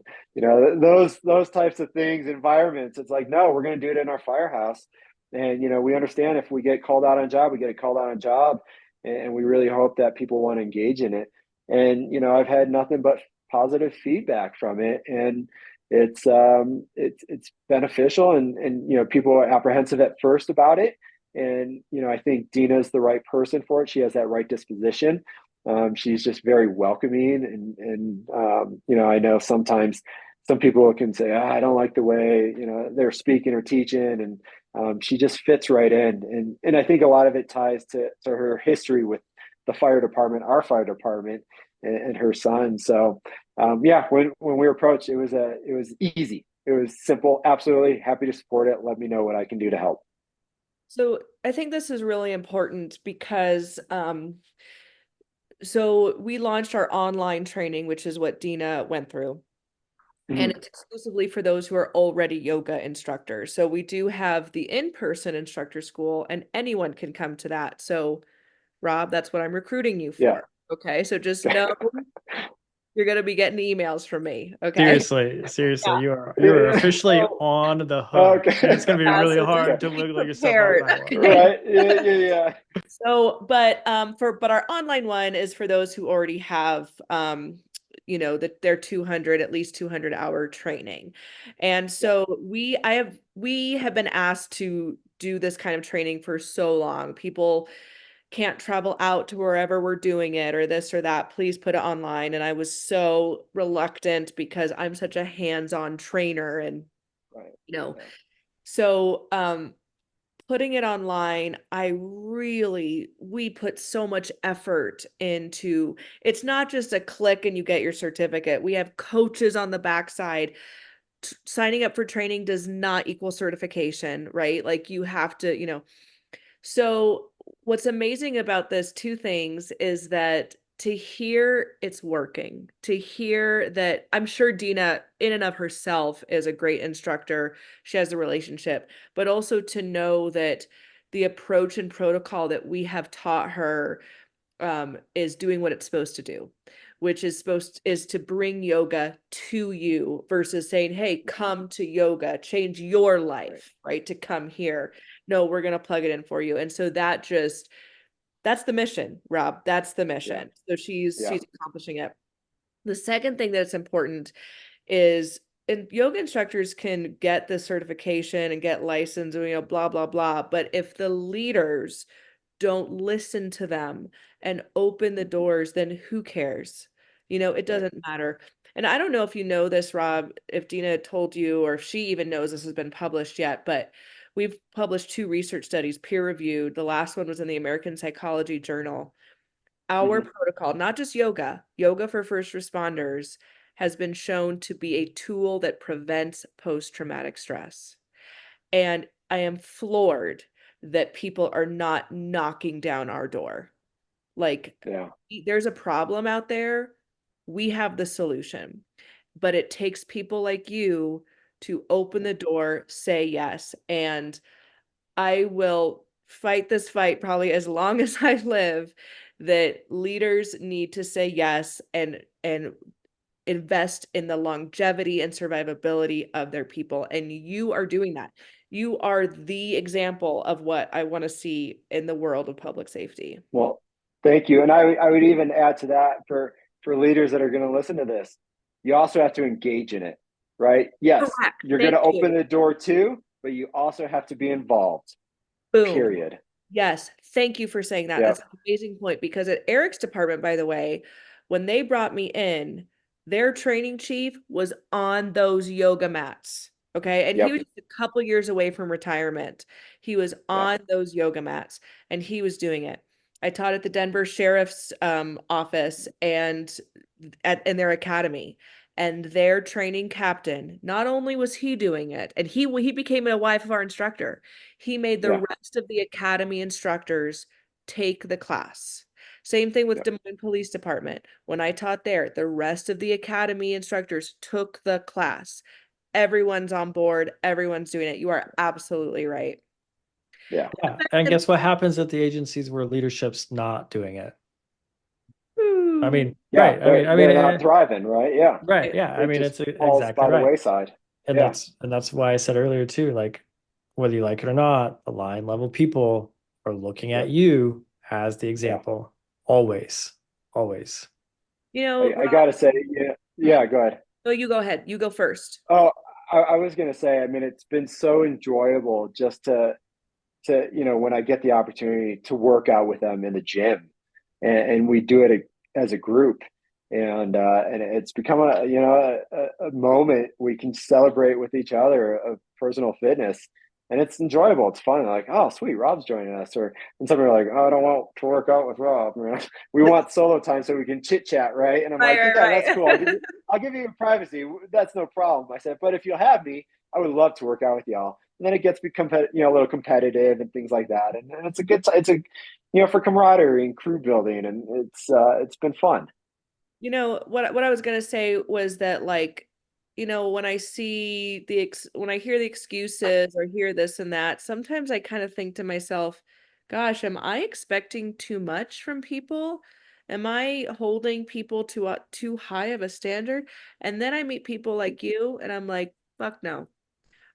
those types of things, environments. It's like, no, we're going to do it in our firehouse, and we understand if we get called out on job, we get called out on job, and we really hope that people want to engage in it. And I've had nothing but positive feedback from it, and it's beneficial, and people are apprehensive at first about it, and I think Dina's the right person for it. She has that right disposition. She's just very welcoming, and I know sometimes some people can say, I don't like the way they're speaking or teaching, she just fits right in. And I think a lot of it ties to her history with the fire department, our fire department, and her son. So yeah, when we were approached, it was easy. It was simple. Absolutely happy to support it. Let me know what I can do to help. So I think this is really important because so we launched our online training, which is what Dina went through. And it's exclusively for those who are already yoga instructors. So we do have the in-person instructor school, and anyone can come to that. So Rob, that's what I'm recruiting you for. Yeah. Okay. So just know you're going to be getting emails from me. Okay. Seriously, Yeah. you're officially on the hook. Okay. And it's gonna be really So just hard to be wiggle yourself out of prepared. that one. Right. Yeah. So, but our online one is for those who already have their 200, at least 200-hour training. And so we have been asked to do this kind of training for so long. People can't travel out to wherever we're doing it or this or that. Please put it online. And I was so reluctant because I'm such a hands-on trainer and Right. so putting it online, we put so much effort into, it's not just a click and you get your certificate. We have coaches on the backside. Signing up for training does not equal certification, right? Like you have to, so what's amazing about this, two things, is that to hear it's working, to hear that I'm sure Dina in and of herself is a great instructor. She has the relationship, but also to know that the approach and protocol that we have taught her is doing what it's supposed to do, which is to bring yoga to you versus saying, hey, come to yoga, change your life, right? To come here. No, we're going to plug it in for you. And so that's the mission, Rob. That's the mission. So she's accomplishing it. The second thing that's important is, and yoga instructors can get the certification and get licensed, blah, blah, blah. But if the leaders don't listen to them and open the doors, then who cares? It doesn't matter. And I don't know if you know this, Rob, if Dina told you, or if she even knows this has been published yet, but we've published 2 research studies, peer reviewed. The last one was in the American Psychology Journal. Our protocol, not just yoga for first responders, has been shown to be a tool that prevents post-traumatic stress. And I am floored that people are not knocking down our door. Like, there's a problem out there. We have the solution, but it takes people like you to open the door, say yes. And I will fight this fight probably as long as I live, that leaders need to say yes and invest in the longevity and survivability of their people. And you are doing that. You are the example of what I want to see in the world of public safety. Well, thank you. And I would even add to that for leaders that are going to listen to this, you also have to engage in it, right? Yes, Correct. You're going to open the door too, but you also have to be involved. Boom. Period. Yes. Thank you for saying that. That's an amazing point, because at Eric's department, by the way, when they brought me in, their training chief was on those yoga mats. Okay. And he was just a couple years away from retirement. He was on those yoga mats and he was doing it. I taught at the Denver Sheriff's office and in their academy. And their training captain, not only was he doing it, and he became a wife of our instructor, he made the rest of the academy instructors take the class. Same thing with Des Moines Police Department. When I taught there, the rest of the academy instructors took the class. Everyone's on board. Everyone's doing it. You are absolutely right. Yeah. And guess what happens at the agencies where leadership's not doing it? I mean, they're not thriving, right? Yeah. Right. Yeah. I mean, it's falls exactly by right. the wayside. And that's why I said earlier too, like, whether you like it or not, the line level people are looking at you as the example. Always. I gotta say, go ahead. No, you go ahead. You go first. Oh, I was gonna say, I mean, it's been so enjoyable just to when I get the opportunity to work out with them in the gym, and we do it as a group, and it's become a moment we can celebrate with each other of personal fitness. and it's enjoyable. It's fun. Like, oh, sweet, Rob's joining us. And some are like, oh, I don't want to work out with Rob. We want solo time so we can chit chat, right? And I'm like, yeah, that's cool. I'll give you your privacy. That's no problem. I said, but if you'll have me, I would love to work out with y'all. And then it gets a little competitive and things like that. And it's a good, for camaraderie and crew building, and it's been fun. What I was gonna say was that, like, when I see when I hear the excuses or hear this and that, sometimes I kind of think to myself, gosh, am I expecting too much from people? Am I holding people to too high of a standard? And then I meet people like you and I'm like, fuck no.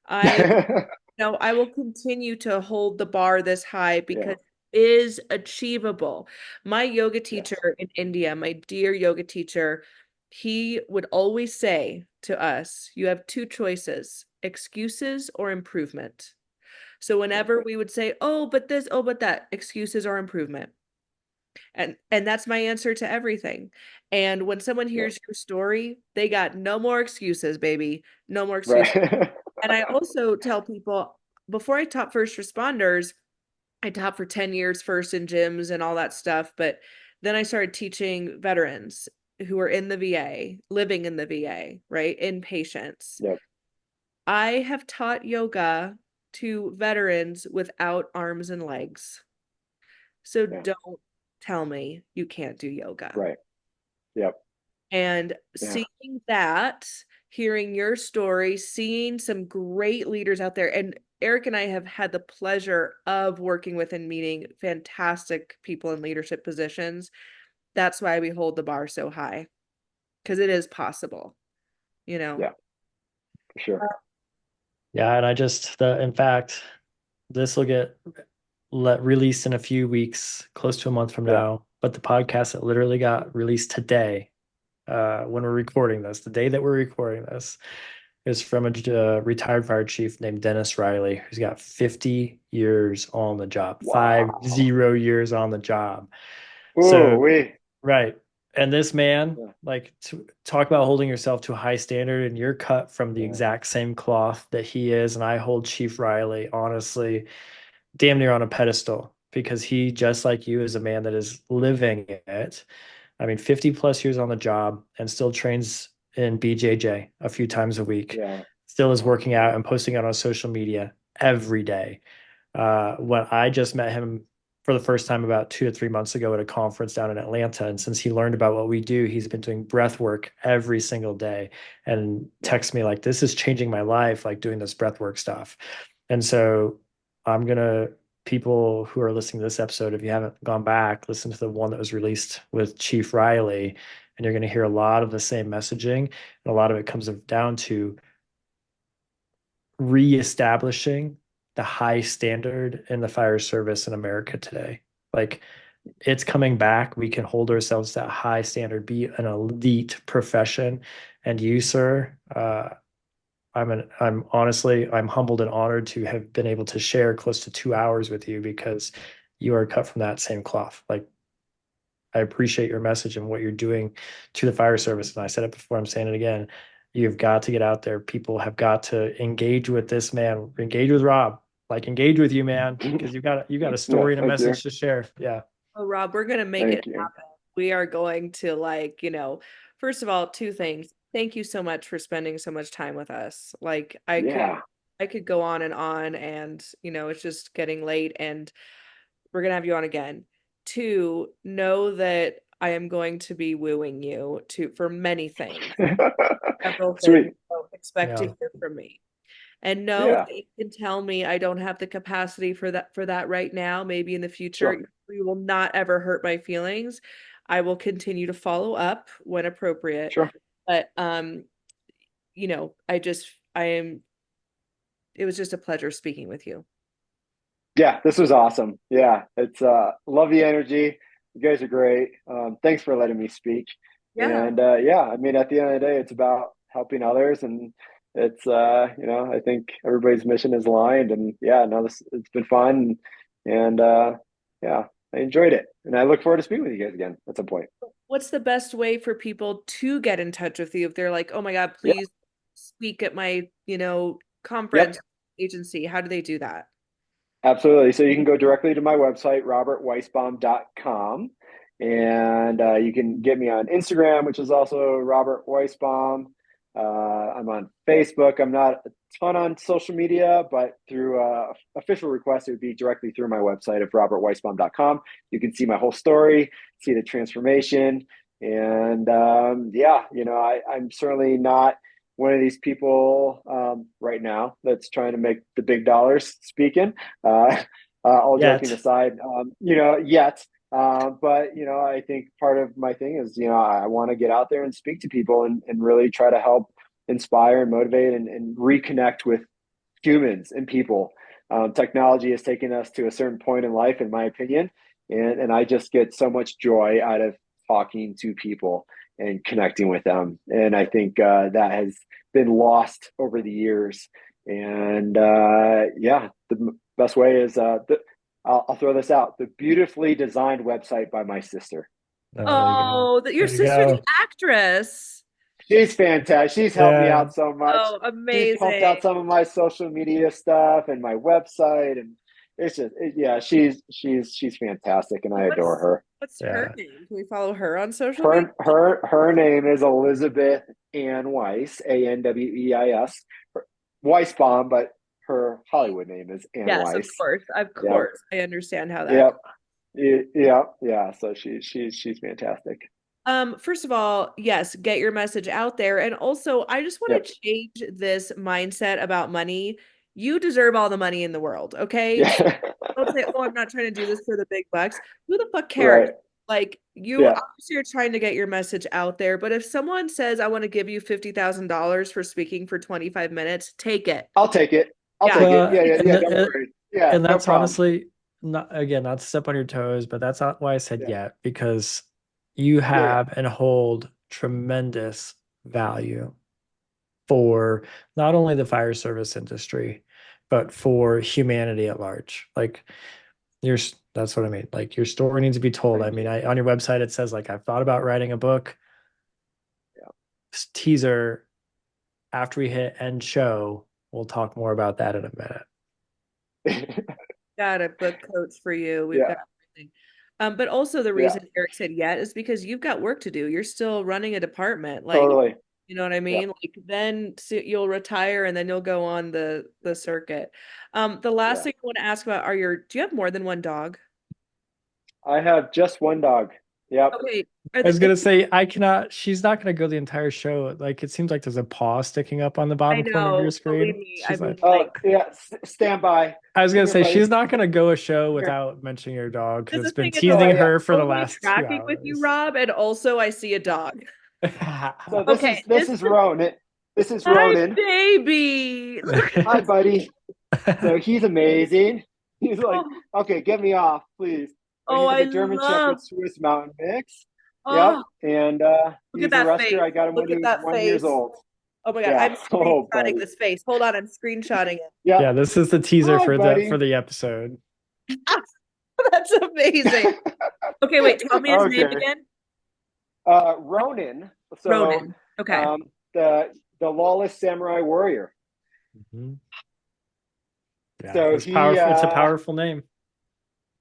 I I will continue to hold the bar this high because it is achievable. My yoga teacher in India, my dear yoga teacher, he would always say to us, you have two choices, excuses or improvement. So whenever we would say, oh, but this, oh, but that, excuses or improvement. And that's my answer to everything. And when someone hears your story, they got no more excuses, baby. No more excuses. Right. And I also tell people, before I taught first responders, I taught for 10 years first in gyms and all that stuff. But then I started teaching veterans who are in the VA, living in the VA, right? Inpatients. Yep. I have taught yoga to veterans without arms and legs. So don't tell me you can't do yoga. Right. Yep. And seeing that, hearing your story, seeing some great leaders out there, and Eric and I have had the pleasure of working with and meeting fantastic people in leadership positions. That's why we hold the bar so high, because it is possible, Yeah, for sure. Yeah, and in fact, this will get released in a few weeks, close to a month from now. But the podcast that literally got released today, when we're recording this, the day that we're recording this, is from a retired fire chief named Dennis Riley, who's got 50 years on the job. Wow. 50 years on the job. Ooh, right. And this man, like, to talk about holding yourself to a high standard, and you're cut from the exact same cloth that he is. And I hold Chief Riley, honestly, damn near on a pedestal, because he, just like you, is a man that is living it. I mean, 50 plus years on the job and still trains in BJJ a few times a week. Still is working out and posting out on social media every day. When I just met him for the first time about 2 to 3 months ago at a conference down in Atlanta, and since he learned about what we do, he's been doing breath work every single day and texts me like, this is changing my life, like doing this breath work stuff. And so people who are listening to this episode, if you haven't gone back, listen to the one that was released with Chief Riley, and you're going to hear a lot of the same messaging. And a lot of it comes down to reestablishing the high standard in the fire service in America today. Like, it's coming back. We can hold ourselves to that high standard, be an elite profession. And you, sir, I'm honestly humbled and honored to have been able to share close to 2 hours with you, because you are cut from that same cloth. Like, I appreciate your message and what you're doing to the fire service. And I said it before, I'm saying it again. You've got to get out there. People have got to engage with this man, engage with Rob, like, engage with you, man, because you got a story and a message to share. Yeah. Oh, Rob, we're going to make it happen. We are going to, first of all, two things. Thank you so much for spending so much time with us. Like, I could go on, and it's just getting late, and we're going to have you on again. Two, know that I am going to be wooing you for many things. Several things. So expect to hear from me. And no, that you can tell me I don't have the capacity for that right now. Maybe in the future, you will not ever hurt my feelings. I will continue to follow up when appropriate. But it was just a pleasure speaking with you. Yeah, this was awesome. Yeah, it's love the energy. You guys are great. Thanks for letting me speak. And I mean, at the end of the day, it's about helping others, and it's I think everybody's mission is aligned, and it's been fun, and I enjoyed it, and I look forward to speaking with you guys again at some point. What's the best way for people to get in touch with you if they're like, oh my God, please speak at my conference? agency, how do they do that? Absolutely. So you can go directly to my website, robertweisbaum.com, and you can get me on Instagram, which is also Robert Weisbaum. I'm on Facebook. I'm not a ton on social media, but through official request, it would be directly through my website of robertweisbaum.com. You can see my whole story, see the transformation. And I'm certainly not one of these people right now that's trying to make the big dollars speaking. All joking aside, yet. But I think part of my thing is, I want to get out there and speak to people and really try to help inspire and motivate and reconnect with humans and people. Technology has taken us to a certain point in life, in my opinion, and I just get so much joy out of talking to people and connecting with them. And I think that has been lost over the years. And the best way is I'll throw this out: the beautifully designed website by my sister. Oh, that your sister's an actress. She's fantastic. She's helped me out so much. Oh, amazing. She's pumped out some of my social media stuff and my website, and it's just she's fantastic, and I adore her. What's her name? Can we follow her on social media? Her name is Elizabeth Ann Weiss, Anweis, Weisbaum, but her Hollywood name is Ann Weiss. Of course. I understand how that. Yeah. So she's fantastic. First of all, yes, get your message out there. And also, I just want to change this mindset about money. You deserve all the money in the world, okay? Don't say, oh, I'm not trying to do this for the big bucks. Who the fuck cares? Right. Like, obviously you're trying to get your message out there, but if someone says, I want to give you $50,000 for speaking for 25 minutes, take it. I'll take it. I'll take it. Yeah. And that's honestly, not to step on your toes, but that's not why I said yet, because you have and hold tremendous value for not only the fire service industry, but for humanity at large. Like that's what I mean. Like, your story needs to be told. I mean, on your website, it says, like, I've thought about writing a book. Teaser, after we hit end show, we'll talk more about that in a minute. Got a book coach for you. We've got everything. But also the reason Eric said yet is because you've got work to do. You're still running a department. Like, totally. You know what I mean? Like, then you'll retire and then you'll go on the circuit. The last thing I want to ask about do you have more than one dog? I have just one dog. Yep. Okay. I was going to say, she's not going to go the entire show. Like, it seems like there's a paw sticking up on the bottom corner of your screen. Stand by. I was going to say, she's not going to go a show without mentioning your dog, because it's been teasing her for the last 2 hours. With you, Rob, and also I see a dog. So this is Ronan. This is Ronan. Hi, baby. Hi, buddy. So he's amazing. He's like, okay, get me off, please. He's like a German Shepherd Swiss Mountain mix. Yep. And he's a rescue. I got him when he was 1 year old. Oh my God, I'm screenshotting this face. Hold on, I'm screenshotting it. Yeah, this is the teaser for the episode. That's amazing. Okay, wait, tell me his name again. Ronan. So, Ronan. Okay. The lawless samurai warrior. Mm-hmm. Yeah, so it's a powerful name.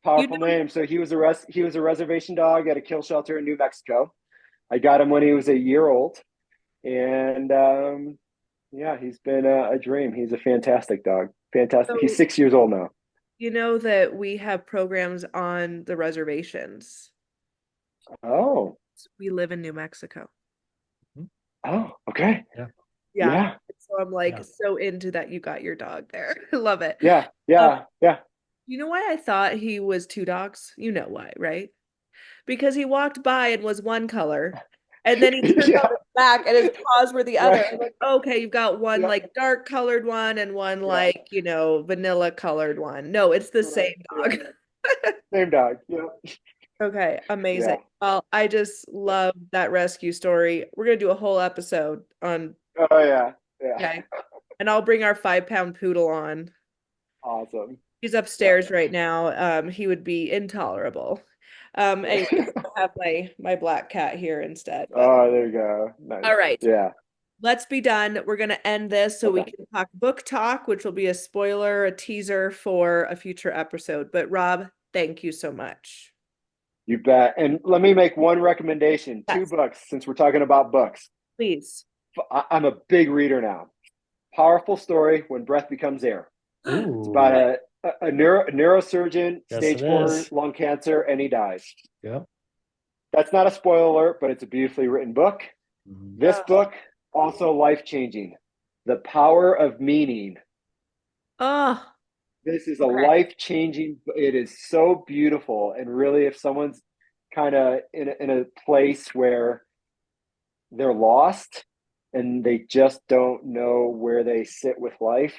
Powerful name. So he was a reservation dog at a kill shelter in New Mexico. I got him when he was 1 year old, and he's been a dream. He's a fantastic dog. Fantastic. So, he's 6 years old now. You know that we have programs on the reservations. Oh. We live in New Mexico. Oh, okay. Yeah. So I'm like so into that you got your dog there. I love it. Yeah. You know why I thought he was 2 dogs? You know why, right? Because he walked by and was one color, and then he turned on his back and his paws were the other. I'm like, okay, you've got one like dark colored one and one like, vanilla colored one. No, it's the same dog. Same dog. Yeah. Okay, amazing. Well, I just love that rescue story. We're gonna do a whole episode on. Oh yeah. Okay, and I'll bring our 5-pound poodle on. Awesome. He's upstairs right now. He would be intolerable. Anyway, I'll have my black cat here instead. Oh, there you go. Nice. All right. Yeah. let's be done. We're going to end this so we Okay. can talk book talk, which will be a spoiler, a teaser for a future episode. But Rob, thank you so much. You bet. And let me make one recommendation. Yes. 2 books, since we're talking about books. Please. I'm a big reader now. Powerful Story, When Breath Becomes Air. It's about a neurosurgeon, Yes, stage it 4 is. lung cancer, and he dies. Yep. That's not a spoiler alert, but it's a beautifully written book. Mhm. This book, also life-changing. The Power of Meaning. Oh, This is a Okay. life-changing, it is so beautiful. And really, if someone's kind of in a place where they're lost and they just don't know where they sit with life,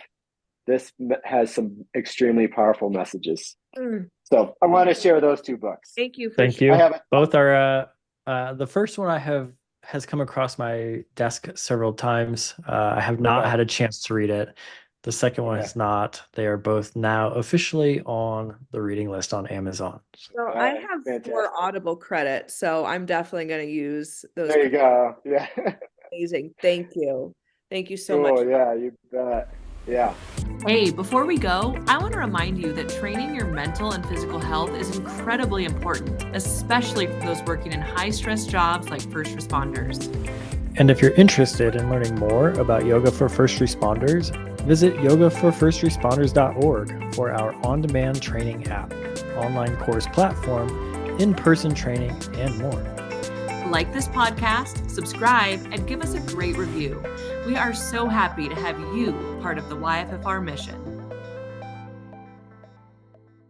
this has some extremely powerful messages. mm, So I want to share those 2 books. thank you for Thank sharing. you. I have Both are the first one has come across my desk several times. I have not Okay. had a chance to read it. The second one Okay. has not. They are both now officially on the reading list on Amazon. So I have 4 Fantastic. Audible credits, so I'm definitely going to use those. There you go. Yeah. Amazing. Thank you. Thank you so much. Cool. Yeah, you bet. Yeah. Hey, before we go, I want to remind you that training your mental and physical health is incredibly important, especially for those working in high-stress jobs like first responders. And if you're interested in learning more about yoga for first responders, visit yogaforfirstresponders.org for our on-demand training app, online course platform, in-person training, and more. Like this podcast, subscribe, and give us a great review. We are so happy to have you part of the YFFR mission.